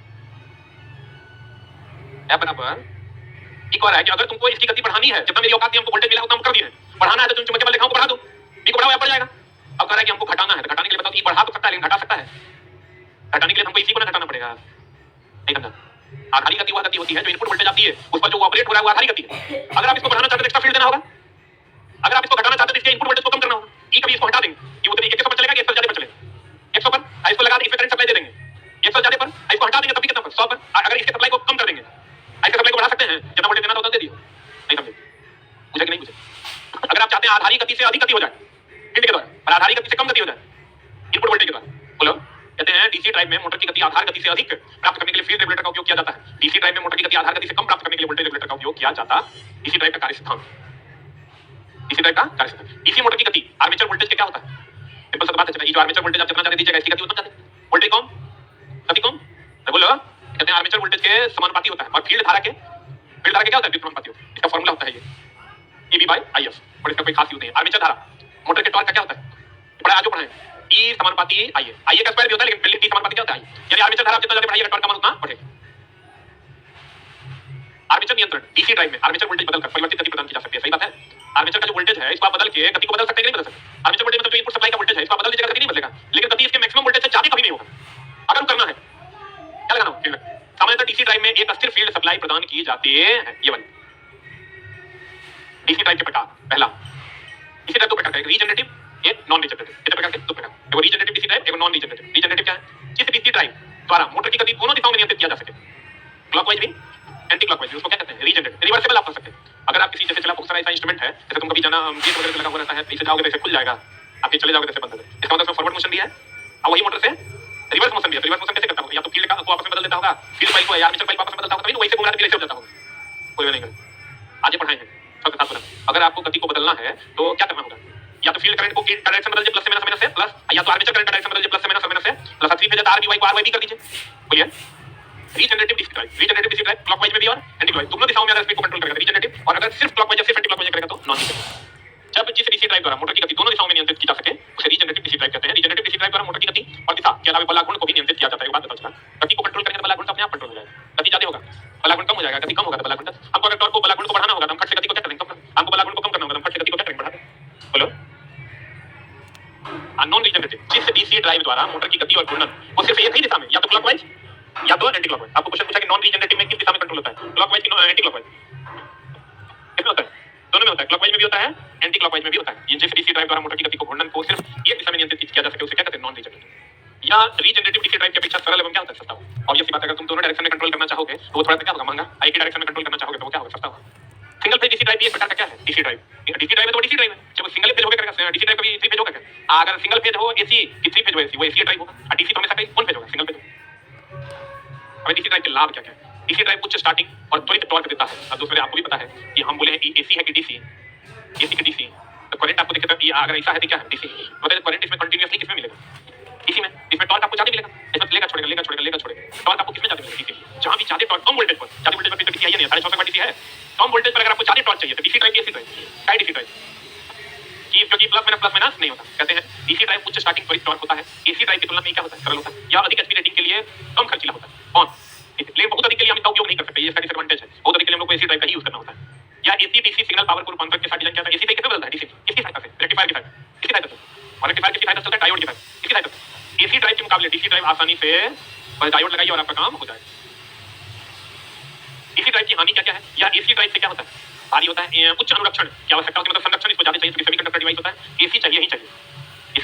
या बराबर एक और है कि अगर तुमको इसकी गति बढ़ानी है, जितना मेरी औकात थी हमको वोल्टेज मिला उतना हम कर दिए। बढ़ाना है तो तुम चमके वाले लिखाओ बढ़ा दो, बी को बढ़ाओ या बढ़ जाएगा। अब कह रहा है कि हमको घटाना है, तो घटाने के लिए बताओ कि बढ़ा तो सकता है लेकिन घटा सकता है? घटाने के लिए हमको इसी को ना घटाना पड़ेगा। नहीं समझा? आधारी गति वह गति होती है जो इनपुट वोल्टेज आती है उस पर जो ऑपरेट हो रहा है वो आधारी गति है। अगर आप इसको बढ़ाना चाहते हैं एक्स्ट्रा फील्ड देना होगा, अगर आप इसको घटाना चाहते हैं इसके इनपुट वोल्टेज को कम करना होगा। ये कभी इसको हटा देंगे कि वो 100 पर चलेगा कि 100 ज्यादा पर चलेगा? 100 पर इसको लगा देंगे, इसमें करंट सप्लाई दे देंगे। 100 ज्यादा पर इसको हटा देंगे तब भी कितना पर? 100 पर। अगर इसके सप्लाई को कम कर देंगे, इसके सप्लाई को बढ़ा सकते हैं, जितना वोल्टेज देना था उतना दे दियो। नहीं समझे? मुझे कि नहीं मुझे? अगर आप चाहते हैं आधारी गति से अधिक गति हो जाए फील्ड के द्वारा और आधारी गति से कम गति हो जाए इनपुट वोल्टेज के द्वारा, बोलो। कहते हैं डीसी ड्राइव में मोटर की गति आधार गति से अधिक प्राप्त करने के लिए फील्ड रेगुलेटर का उपयोग किया जाता है। डीसी ड्राइव में मोटर की गति आधार गति से कम प्राप्त करने के लिए वोल्टेज रेगुलेटर का उपयोग किया जाता है। डीसी ड्राइव का कार्य सिद्धांत, डीसी ड्राइव का कार्य सिद्धांत। डीसी मोटर की गति आर्मेचर वोल्टेज के क्या होता है? सिंपल सा बात है, जो आर्मेचर वोल्टेज आप जितना ज्यादा दीजिएगा इसकी गति उतना ज्यादा। वोल्टेज कम, गति कम, तो बोलो। कहते हैं आर्मेचर वोल्टेज के समानुपाती होता है और फील्ड धारा के क्या होता है? समानुपाती होता है। इसका फार्मूला होता है ये EB by IF, और इसका कोई खास यूज नहीं है। आर्मेचर धारा मोटर के टॉर्क का क्या होता है? बड़ा आजो पढ़ाएं, E समानुपाती IA का स्क्वायर भी होता है लेकिन पहले T समानुपाती क्या होता है? यानी आर्मेचर धारा जितना ज्यादा बढ़ाइएगा टॉर्क का मान उतना बढ़ेगा। आर्मेचर नियंत्रण डीसी ड्राइव में आर्मेचर वोल्टेज बदलकर परिवर्तित गति प्रदान की जा सकती है। सही बात है। आर्मेचर का जो वोल्टेज है इसको आप बदल के गति को बदल सकते हैं कि नहीं बदल सकते? आर्मेचर वोल्टेज मतलब जो इनपुट सप्लाई का वोल्टेज है इसको आप बदल दीजिएगा गति नहीं बदलेगा, लेकिन गति इसके मैक्सिमम वोल्टेज से ज्यादा कभी नहीं होगा। अगर वो करना है क्या लगाना हो? फील्ड। सामान्यतः डीसी ड्राइव में एक अस्थिर फील्ड सप्लाई प्रदान की जाती है। ये वाली डीसी ड्राइव के प्रकार, पहला डीसी ड्राइव दो प्रकार का, एक रीजनरेटिव, एक नॉन रीजनरेटिव। कितने प्रकार के? दो प्रकार, एक रीजनरेटिव डीसी ड्राइव, एक नॉन रीजनरेटिव। रीजनरेटिव क्या है? जिस डीसी ड्राइव द्वारा मोटर की गति दोनों दिशाओं में नियंत्रित किया जा सके, क्लॉकवाइज भी एंटी क्लॉकवाइज भी, उसको क्या कहते हैं? रीजनरेटिव। रिवर्सिबल आप कर सकते हैं। अगर आप किसी जैसे चला बहुत सारा ऐसा इंस्ट्रूमेंट है जैसे तुम कभी जाना गेट वगैरह लगा हुआ रहता है, इसे जाओगे तो इसे खुल जाएगा, आप चले जाओगे तो बंद हो जाएगा। इसका मतलब फॉरवर्ड मोशन भी है और वही मोटर से रिवर्स मोशन भी है। रिवर्स मोशन कैसे करता होगा? या तो फील्ड का को आपस में बदल देता होगा, फील्ड पाइप को या आर्मेचर पाइप आपस में बदलता होगा, तभी वैसे घुमा के ऐसे हो जाता होगा। कोई नहीं करे। आगे पढ़ाएंगे सबके साथ बोला। अगर आपको गति को बदलना है तो क्या करना होगा? या तो फील्ड करंट को डायरेक्शन बदल दीजिए प्लस से माइनस से प्लस, या तो आर्मेचर करंट डायरेक्शन बदल दीजिए प्लस से माइनस से प्लस, थ्री फेज आरबीवाई को आरवाई भी कर दीजिए। बोलिए regenerative DC drive, regenerative DC drive clockwise में भी और एंटी क्लॉकवाइज दोनों दिशाओं में अगर स्पीड को कंट्रोल करेगा रीजनरेटिव, और अगर सिर्फ क्लॉकवाइज या सिर्फ एंटी क्लॉकवाइज करेगा तो नॉन रीजनरेटिव। जब जिस डीसी ड्राइव द्वारा मोटर की गति दोनों दिशाओं में नियंत्रित की जा सके उसे रीजनरेटिव डीसी ड्राइव कहते हैं। रीजनरेटिव डीसी ड्राइव द्वारा मोटर की गति और दिशा के अलावा बला गुण को भी नियंत्रित किया जाता है। एक बात बताओ, गति को कंट्रोल करेंगे तो बला गुण अपने आप कंट्रोल हो जाएगा। गति ज्यादा होगा बला गुण कम हो जाएगा, गति कम होगा तो बला गुण। हमको अगर टॉर्क को बला गुण को बढ़ाना होगा तो हम खट से गति को क्या करेंगे? कम। हमको बला गुण को कम करना होगा तो हम खट से गति को क्या करेंगे? बढ़ा दें। बोलो। नॉन रीजनरेटिव जिस डीसी ड्राइव द्वारा मोटर की गति और घूर्णन वो सिर्फ एक ही दिशा में, या तो क्लॉकवाइज या तो एंटी क्लॉकवाइज। आपको क्वेश्चन पूछा कि नॉन रीजनरेटिव में किस दिशा में कंट्रोल होता है, क्लॉकवाइज की एंटी क्लॉकवाइज, किसमें होता है? दोनों में होता है, क्लॉकवाइज में भी होता है, एंटी क्लॉकवाइज में भी होता है। ये जैसे डीसी ड्राइव द्वारा मोटर की गति को घूर्णन को सिर्फ एक दिशा में नियंत्रित किया जा सके उसे क्या कहते हैं, नॉन रीजनरेटिव। या रीजनरेटिव डीसी ड्राइव की अपेक्षा सरल एवं क्या होता है, सस्ता होगा। और ये बात अगर तुम दोनों डायरेक्शन में कंट्रोल करना चाहोगे तो वो थोड़ा सा क्या होगा, महंगा। एक ही डायरेक्शन में कंट्रोल करना चाहोगे तो वो क्या होगा, सस्ता होगा। सिंगल फेज डीसी ड्राइव भी एक प्रकार का क्या है, डीसी ड्राइव। डीसी ड्राइव है तो डीसी ड्राइव है, जब सिंगल फेज होगा करेगा, डीसी ड्राइव कभी थ्री फेज होगा क्या? अगर सिंगल फेज हो एसी की थ्री फेज हो एसी, वो एसी ड्राइव होगा। और डीसी तो हमेशा कहीं वन फेज होगा, सिंगल फेज। हमें डीसी ड्राइव के लाभ क्या क्या है? डीसी ड्राइव उच्च स्टार्टिंग और त्वरित टॉर्क देता है। अब दूसरे आपको भी पता है कि हम बोले हैं एसी है कि डीसी, एसी की डीसी, तो करंट आपको दिखेगा ये अगर ऐसा है तो क्या है, डीसी। मतलब करंट इसमें कंटीन्यूअसली किसमें मिलेगा, डीसी में। इसमें टॉर्क आपको ज्यादा मिलेगा, इसमें लेगा छोड़ेगा लेगा छोड़ेगा लेगा छोड़ेगा, टॉर्क आपको किसमें ज्यादा मिलेगा, डीसी। जहां भी ज्यादा टॉर्क कम वोल्टेज पर, ज्यादा वोल्टेज पर डीसी है नहीं, 650 का डीसी है। कम वोल्टेज पर अगर आपको ज्यादा टॉर्क चाहिए तो डीसी ड्राइव, एसी ड्राइव, काय डीसी ड्राइव की, क्योंकि प्लस माइनस नहीं होता। कहते हैं डीसी ड्राइव उच्च स्टार्टिंग त्वरित टॉर्क होता है, एसी ड्राइव की तुलना में क्या होता है, सरल होता है या अधिक एचपी रेटिंग के लिए कम खर्चीला होता है। कौन? लेकिन बहुत अधिक के लिए हम इसका उपयोग नहीं कर सकते, ये इसका डिसएडवांटेज है। बहुत अधिक के लिए हम लोग को एसी ड्राइव का ही यूज करना होता है। या एसी डीसी सिग्नल पावर को रूपांतरण के साथ डिजाइन किया था। एसी कैसे बदलता है, डीसी किसकी सहायता से, रेक्टिफायर की सहायता, किसकी सहायता से, और रेक्टिफायर किसकी सहायता से चलता है, डायोड की सहायता, किसकी सहायता से। एसी ड्राइव के मुकाबले डीसी ड्राइव आसानी से बस डायोड लगाइए और आपका काम हो जाएगा। एसी ड्राइव की हानि क्या क्या है, या एसी ड्राइव से क्या होता है, भारी होता है, उच्च अनुरक्षण की आवश्यकता होती है, मतलब संरक्षण इसको ज्यादा चाहिए, क्योंकि सेमीकंडक्टर डिवाइस होता है। एसी चाहिए ही चाहिए।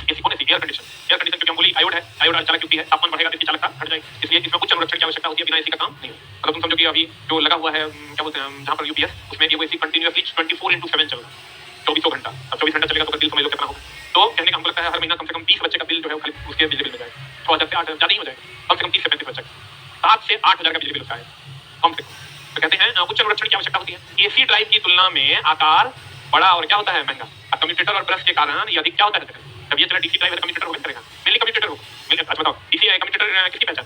एसी कौन है, एयर कंडीशन, क्योंकि हम बोले आयोड है, आयोड चालक युक्ति है, तापमान बढ़ेगा तो इसकी चालकता घट जाएगी, इसलिए इसमें उच्च अनुरक्षण की आवश्यकता होती है, बिना एसी का काम नहीं होता। मतलब तुम समझो कि अभी जो लगा हुआ है क्या बोलते हैं जहां पर यूपीएस, उसमें ये वो एसी कंटीन्यूअसली 24/7 चल रहा है, 24 घंटा। अब 24 घंटा चलेगा तो बिल समझ लो कितना होगा। तो कहने का हमको लगता है हर महीना कम से कम 20 बच्चे का बिल जो है खाली उसके बिजली बिल में जाएगा। 6000 से 8000 ज्यादा ही हो जाएगा, कम से कम 30 से 35 बच्चे, 7 से 8000 का बिजली बिल होता है कम से कम। तो कहते हैं उच्च अनुरक्षण की आवश्यकता होती है। एसी ड्राइव की तुलना में आकार बड़ा और क्या होता है, महंगा। कम्यूटेटर और ब्रश के कारण ये अधिक क्या होता है, जब ये चला डीसी ड्राइव कम्यूटेटर होगा करेगा, मेनली कम्यूटेटर होगा। मेनली अच्छा बताओ, डीसी कम्यूटेटर किसकी पहचान,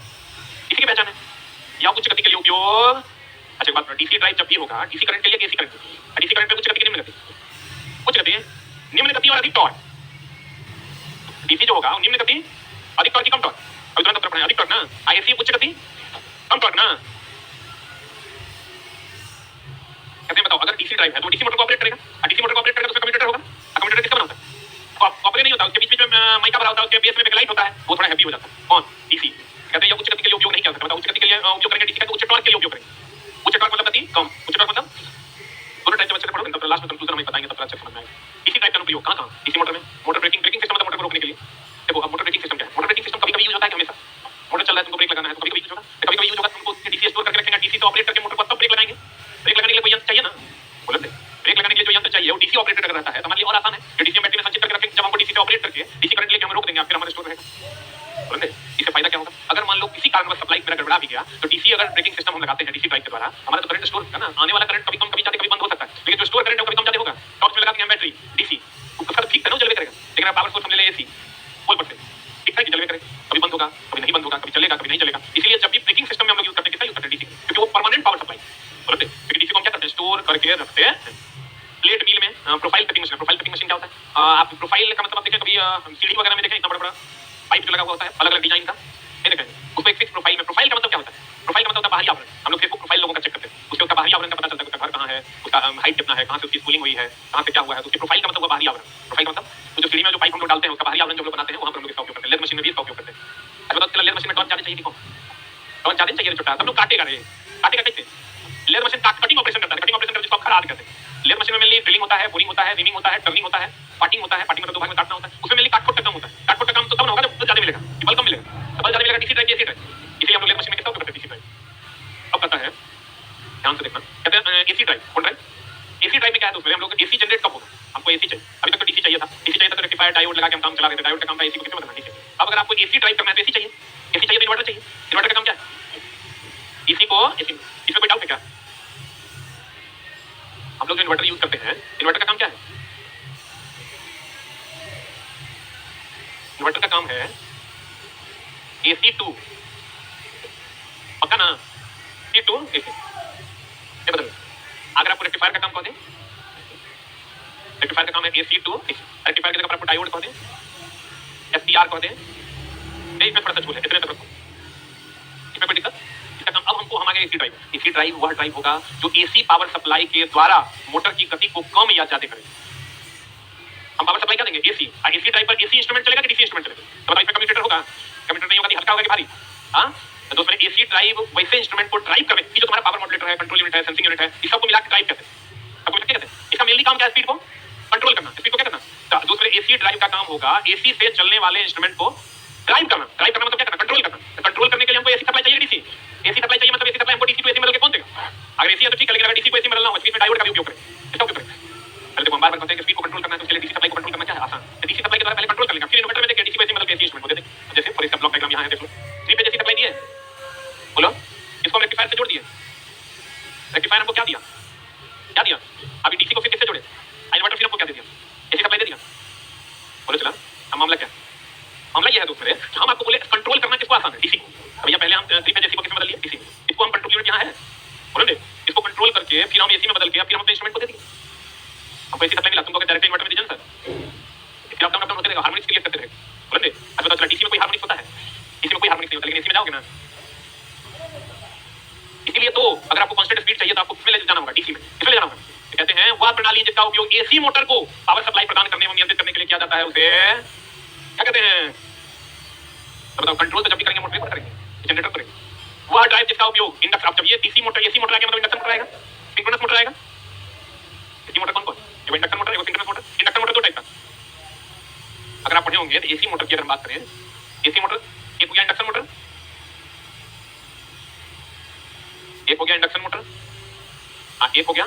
इसी की पहचान है या उच्च गति के लिए उपयोग। अच्छा बात, डीसी ड्राइव जब भी होगा डीसी करंट के लिए, एसी करंट, डीसी करंट पे उच्च गति की निम्न गति, उच्च गति निम्न गति और अधिक टॉर्क। डीसी जो होगा निम्न गति, अधिक टॉर्क की कम टॉर्क। अभी तुरंत उत्तर पढ़ना, अधिक टॉर्क ना, आईएसी उच्च गति कम टॉर्क ना। कहते हैं बताओ अगर डीसी ड्राइव है तो डीसी मोटर को ऑपरेट करेगा, और डीसी मोटर को ऑपरेट करेगा तो उसका कम्यूटेटर होगा। कम्यूटेटर किसका बना होता है, कॉपर नहीं होता, उसके बीच में माइका भरा होता है, उसके बेस में बैकलाइट होता है, वो थोड़ा हैवी हो जाता है। कौन, डीसी। कहते हैं ये उच्च गति के लिए उपयोग नहीं किया सकता, उच्च गति के लिए उपयोग करेंगे डीसी का, तो उच्च टॉर्क के लिए उपयोग करेंगे। उच्च टॉर्क मतलब गति कम, उच्च टॉर्क मतलब दोनों टाइप से अच्छे से पढ़ोगे तब लास्ट में कंक्लूजन हमें बताएंगे, तब अच्छे से समझ में आएगा। डीसी ड्राइव का उपयोग कहां कहां, डीसी मोटर में, मोटर ब्रेकिंग सिस्टम मतलब मोटर को रोकने के लिए। देखो अब मोटर ब्रेकिंग सिस्टम क्या है, मोटर ब्रेकिंग सिस्टम कभी-कभी यूज होता है कि हमेशा मोटर चल रहा है तुमको ब्रेक लगाना है तो कभी-कभी यूज होगा, कभी-कभी यूज होगा तुमको डीसी स्टोर करके रखेंगे, डीसी से ऑपरेट करके मोटर को तब ब्रेक लगाएंगे। ब्रेक लगाने के लिए कोई यंत्र चाहिए ना, बोले ब्रेक लगाने के लिए जो यंत्र चाहिए वो डीसी ऑपरेटेड अगर रहता है तो हमारे लिए और आसान है, जो डीसी बैटरी में संचित करके रखेंगे, जब हमको डीसी से ऑपरेट करके डीसी करंट लेके हम रोक देंगे, फिर हमारे स्टोर रहेगा। बोले इससे फायदा क्या होगा, अगर मान लो किसी कारणवश सप्लाई मेरा गड़बड़ा भी गया तो डीसी अगर ब्रेकिंग सिस्टम हम लगाते हैं डीसी ड्राइव के द्वारा, हमारा तो करंट स्टोर होगा ना, आने वाला करंट कभी कम कभी ज्यादा कभी बंद हो सकता है, लेकिन जो स्टोर करंट है वो कभी कम ज्यादा होगा। टॉर्च में लगा दिया बैटरी डीसी, उसका तो ठीक है ना, चलवे करेगा। लेकिन पावर सोर्स हम ले ले एसी, फुल परसेंट ठीक है कि चलवे करेगा, कभी बंद होगा कभी नहीं बंद होगा, कभी चलेगा कभी नहीं चलेगा। इसलिए जब भी ब्रेकिंग सिस्टम में हम लोग यूज करते हैं किसका यूज करते हैं, डीसी, क्योंकि वो परमानेंट पावर सप्लाई। बोलते क्योंकि डीसी को हम क्या करते हैं, स्टोर करके रखते हैं। प्लेट मिल में profile cutting machine, profile cutting machine क्या होता है, आप प्रोफाइल का मतलब आप देखें कभी सीढ़ी वगैरह में देखें इतना बड़ा-बड़ा पाइप जो लगा हुआ होता है अलग-अलग डिजाइन का, ये देखें उसको एक फिक्स प्रोफाइल में। प्रोफाइल का मतलब क्या होता है, प्रोफाइल का मतलब होता है बाहरी आवरण। हम लोग फेसबुक प्रोफाइल लोगों का चेक करते हैं, उसके उसका बाहरी आवरण का पता चलता है, उसका घर कहां है, उसका हाइट कितना है, कहां से उसकी स्कूलिंग हुई है, कहां से क्या हुआ है, तो उसकी प्रोफाइल का मतलब हुआ बाहरी आवरण। प्रोफाइल का मतलब जो सीढ़ी में जो पाइप हम लोग डालते हैं उसका बाहरी आवरण जो लोग बनाते हैं वहां पर हम लोग इसका उपयोग करते हैं। लेथ मशीन में भी इसका उपयोग करते हैं। अच्छा बताओ लेथ मशीन में टॉर्च ज्यादा चाहिए, कौन टॉर्च ज्यादा चाहिए, छोटा सब लोग काटेगा रे, काटेगा कैसे, लेथ मशीन कटिंग ऑपरेशन करता है, कटिंग ऑपरेशन करके जिसको खराद कहते हैं। लेथ मशीन में मेनली ड्रिलिंग होता है, बोरिंग होता है, रिमिंग होता है, टर्निंग होता है, पार्टिंग होता है, पार्टिंग मतलब दो भाग में काटना होता है, उसमें मेनली काट-खोट का काम होता है। काट-खोट का काम तो तब होगा जब ज्यादा मिलेगा, बल कम मिलेगा, बल ज्यादा मिलेगा डीसी ड्राइव, एसी ड्राइव। इसलिए हम लोग लेथ मशीन में कितना उपयोग करते हैं, डीसी ड्राइव। अब कहता है ध्यान से देखना, कहते हैं एसी ड्राइव, कौन ड्राइव, एसी ड्राइव में क्या है, तो उसमें हम लोग एसी जनरेट कब होगा, हमको एसी चाहिए। अभी तक तो डीसी चाहिए था, डीसी चाहिए था तो रेक्टिफायर डायोड लगा के हम काम चला रहे थे, डायोड का काम था एसी को किसमें बदलना, डीसी। अब अगर आपको एसी ड्राइव करना है तो एसी चाहिए, एसी चाहिए तो इन्वर्टर चाहिए। इन्वर्टर का काम क्या है, एसी को एसी, इसमें कोई डाउट है क्या? हम लोग जो इन्वर्टर यूज करते हैं, इन्वर्टर का काम क्या है, इन्वर्टर का काम है AC2, पक्का ना, C2 AC, ये बदल। अगर आपको रेक्टिफायर का काम कह दें, रेक्टिफायर का काम है AC2 AC, रेक्टिफायर की जगह पर आपको डायोड कह दें, SCR कह दें, नहीं इसमें थोड़ा सा झूल है, इतने तक रखो, इसमें कोई दिक्कत। इसका काम अब हमको हम आगे एसी ड्राइव, एसी ड्राइव वह ड्राइव होगा जो एसी पावर सप्लाई के द्वारा मोटर की गति को कम या ज्यादा करे। हम पावर सप्लाई क्या देंगे, एसी, और एसी ड्राइव पर एसी इंस्ट्रूमेंट चलेगा कि डीसी इंस्ट्रूमेंट चलेगा, तो बताओ इसमें कम्यूटेटर होगा, कम्यूटेटर नहीं होगा तो हल्का होगा कि भारी, हाँ तो दोस्तों एसी ड्राइव वैसे इंस्ट्रूमेंट को ड्राइव करने, ये जो तुम्हारा पावर मॉड्यूलेटर है, कंट्रोल यूनिट है, सेंसिंग यूनिट है, इस सबको मिला के ड्राइव करते हैं। सबको मिला के कहते हैं। इसका मेनली काम क्या है? स्पीड को कंट्रोल करना। स्पीड को क्या करना? तो दूसरे एसी ड्राइव का काम होगा एसी से चलने वाले इंस्ट्रूमेंट को ड्राइव करना। ड्राइव करना मतलब क्या करना? कंट्रोल करना। तो कंट्रोल करने के लिए हमको एसी सप्लाई चाहिए, डीसी। एसी सप्लाई चाहिए मतलब एसी सप्लाई हमको डीसी टू एसी में बदल के कौन देगा? अगर एसी है तो ठीक है, लेकिन अगर डीसी को एसी में बदलना हो, इसमें डायोड का भी उपयोग करें। इसका उपयोग करें। पहले देखो हम बार-बार कहते हैं कि स्पीड को कंट्रोल करना है, तो उसके लिए डीसी सप्लाई को कंट्रोल करना क्या है? आसान। तो डीसी सप्लाई के द्वारा पहले कंट्रोल कर लेंगे, फिर इन्वर्टर में देके डीसी को एसी में बदल के एसी इंस्ट्रूमेंट को दे देंगे। जैसे फॉर इसका ब्लॉक डायग्राम यहां है, देख लो। 3 पे एसी सप्लाई दी है, बोलो। इसको हम रेक्टिफायर से जोड़ दिए। रेक्टिफायर हमको क्या दिया? क्या दिया? अभी डीसी को फिर किससे जोड़े? इन्वर्टर फिर हमको क्या दे दिया? एसी सप्लाई दे दिया। बोलो चला, अब मामला क्या है? मामला ये है दूसरे, हम आपको बोले कंट्रोल करना किसको आसान है? डीसी को। भैया पहले हम 3 फेज एसी को किसमें बदल लिए? डीसी में। इसको हम कंट्रोल यूनिट यहां है, बोलो। इसको कंट्रोल करके फिर हम एसी में बदल के फिर हम अपने इंस्ट्रूमेंट को दे दिए। हमको एसी सप्लाई मिला, तुमको डायरेक्ट इन्वर्टर में दीजिए सर। फिर आप डाउन होते रहेगा, हार्मोनिक्स क्रिएट करते रहेगा, बोलो। अब बताओ चला, डीसी में कोई हार्मोनिक्स होता है? डीसी में कोई हार्मोनिक्स नहीं होता, लेकिन एसी में जाओगे ना। इसीलिए तो अगर आपको कांस्टेंट स्पीड चाहिए तो आपको किसमें ले जाना होगा? डीसी में। किसमें ले जाना होगा? तो कहते हैं वह प्रणाली जिसका उपयोग एसी मोटर को पावर सप्लाई प्रदान करने एवं नियंत्रित करने के लिए किया जाता है, उसे क्या कहते हैं? तो बताओ, कंट्रोल तो जब भी करेंगे मोटर पर करेंगे, जनरेटर करेंगे। वह ड्राइव जिसका उपयोग इंडक्शन, अब जब ये डीसी मोटर एसी मोटर आ गया मतलब इंडक्शन मोटर आएगा, सिंक्रोनस मोटर आएगा। एसी मोटर कौन कौन? जो इंडक्शन मोटर है वो सिंक्रोनस मोटर। इंडक्शन मोटर दो टाइप का, अगर आप पढ़े होंगे तो एसी मोटर की अगर हम बात करें, एसी मोटर एक हो गया इंडक्शन मोटर, एक हो गया इंडक्शन मोटर, एक हो गया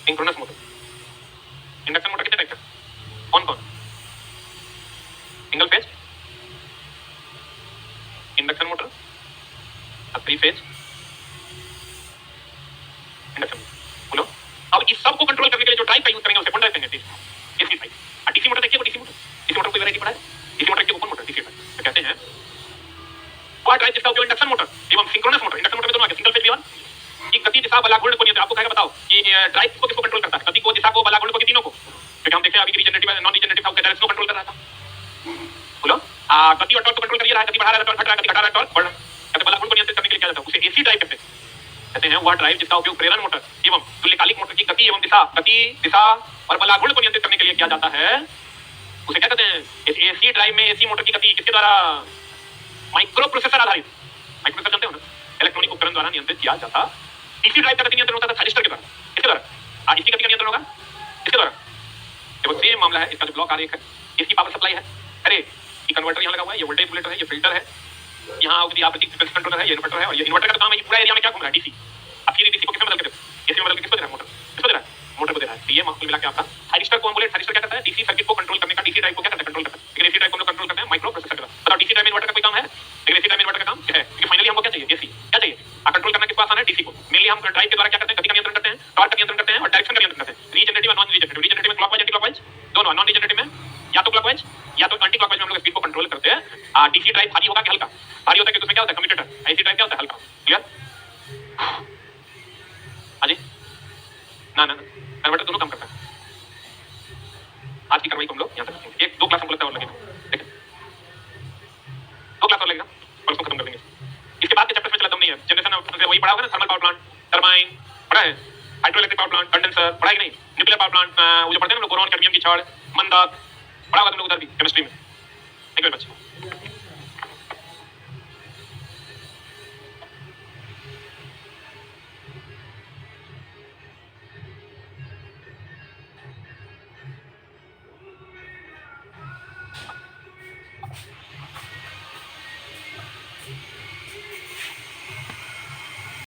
सिंक्रोनस मोटर। इंडक्शन मोटर कितने टाइप का? कौन कौन? Single phase induction motor, 3 phase induction. बोलो, अब इस सब को कंट्रोल करने के लिए जो ड्राइव का यूज करेंगे उसे कौन ड्राइव कहेंगे? AC drive. डीसी मोटर देखिए, डीसी मोटर, डीसी मोटर कोई वैरायटी पड़ा है? डीसी मोटर के ओपन मोटर, डीसी मोटर। तो कहते हैं वह ड्राइव जिसका उपयोग इंडक्शन मोटर एवं सिंक्रोनस मोटर, इंडक्शन मोटर में दोनों आ गए, सिंगल फेज भी वन, की गति, दिशा, बला, घूर्ण को नियंत्रित। आपको कहेगा बताओ कि ड्राइव किसको कंट्रोल करता है? गति को, दिशा को, बला, घूर्ण को, तीनों को। क्योंकि हम देखें अभी रीजनरेटिव नॉन रीजनरेटिव था, उसके डायरेक्शन को कंट्रोल कर रहा था। बोलो, गति और टॉर्क को कंट्रोल कर रहा है, गति बढ़ा रहा है, टॉर्क घटा रहा है, गति घटा रहा है, टॉर्क बढ़ रहा है। कहते बला, घूर्ण को नियंत्रित करने के लिए क्या जाता है? उसे एसी ड्राइव कहते हैं। कहते हैं वह ड्राइव जिसका उपयोग प्रेरण मोटर एवं तुल्यकालिक मोटर की गति एवं दिशा, दिशा और बला, घूर्ण को नियंत्रित करने के लिए किया जाता है, उसे क्या कहते हैं? एसी ड्राइव में एसी मोटर की गति किसके द्वारा? माइक्रो प्रोसेसर आधारित, माइक्रो प्रोसेसर जानते हो ना, इलेक्ट्रॉनिक उपकरण द्वारा नियंत्रित किया जाता। डीसी ड्राइव का गति नियंत्रण होता था थाइरिस्टर के द्वारा। इसके द्वारा आज इसकी गति का नियंत्रण होगा इसके द्वारा। देखो सेम मामला है, इसका जो ब्लॉक आरेख है, इसकी पावर सप्लाई है। अरे ये कन्वर्टर यहाँ लगा हुआ है, ये वोल्टेज रेगुलेटर है, ये फिल्टर है, यहाँ आओगे आप फ्रीक्वेंसी कंट्रोलर है, ये इन्वर्टर है, और ये इन्वर्टर का काम है ये पूरा एरिया में क्या घूम रहा है? डीसी। अब ये डीसी को किसमें बदल के दे? एसी में बदल के किसको दे रहा है? मोटर। किसको दे रहा है? मोटर को दे रहा है। तो ये मामला मिला के आपका थाइरिस्टर को हम बोले, थाइरिस्टर क्या करता है? डीसी सर्किट को कंट्रोल करने का, डीसी ड्राइव को क्या करता है? कंट्रोल करता है। लेकिन एसी ड्राइव को हम लोग कंट्रोल करते हैं माइक्रो प्रोसेसर के द्वारा। बताओ डीसी ड्राइव में इन्वर्टर का कोई काम है? लेकिन एसी ड्राइव में इन्वर्टर का काम क्या है? क्योंकि फाइनली हमको क्या चाहिए? एसी। क्या चाहिए? कंट्रोल करना किसको आसान है? डीसी को। मेनली हम ड्राइव के द्वारा क्या करते हैं? गति का नियंत्रण करते हैं, टॉर्क का नियंत्रण करते हैं और डायरेक्शन का नियंत्रण करते हैं। रीजनरेटिव और नॉन रीजनरेटिव। रीजनरेटिव में क्लॉकवाइज एंटी क्लॉकवाइज दोनों, नॉन रीजनरेटिव में या तो क्लॉकवाइज या तो एंटी क्लॉकवाइज में हम लोग स्पीड को कंट्रोल करते हैं। डीसी ड्राइव भारी होगा कि हल्का? भारी होता है, क्योंकि उसमें क्या होता है? कम्यूटेटर। एसी ड्राइव क्या होता है? हल्का। क्लियर? हाँ जी, ना ना कन्वर्टर दोनों काम करता है। आज की कार्रवाई को हम लोग यहाँ तक रखेंगे। 1-2 क्लास हमको लगता है और लगेगा, ठीक है? 2 क्लास और लगेगा और उसको खत्म कर देंगे। इसके बाद के चैप्टर्स में चला नहीं है, जनरेशन वही पढ़ा होगा ना, थर्मल पावर प्लांट, टरबाइन पढ़ा है, हाइड्रोइलेक्ट्रिक पावर प्लांट, कंडेंसर पढ़ा है कि नहीं? न्यूक्लियर पावर प्लांट वो जो पढ़ते हैं ना लोग, बोरॉन, कैडमियम की छड़, मंदक पढ़ा होगा तुम लोग उधर भी केमिस्ट्री में। Thank you very much.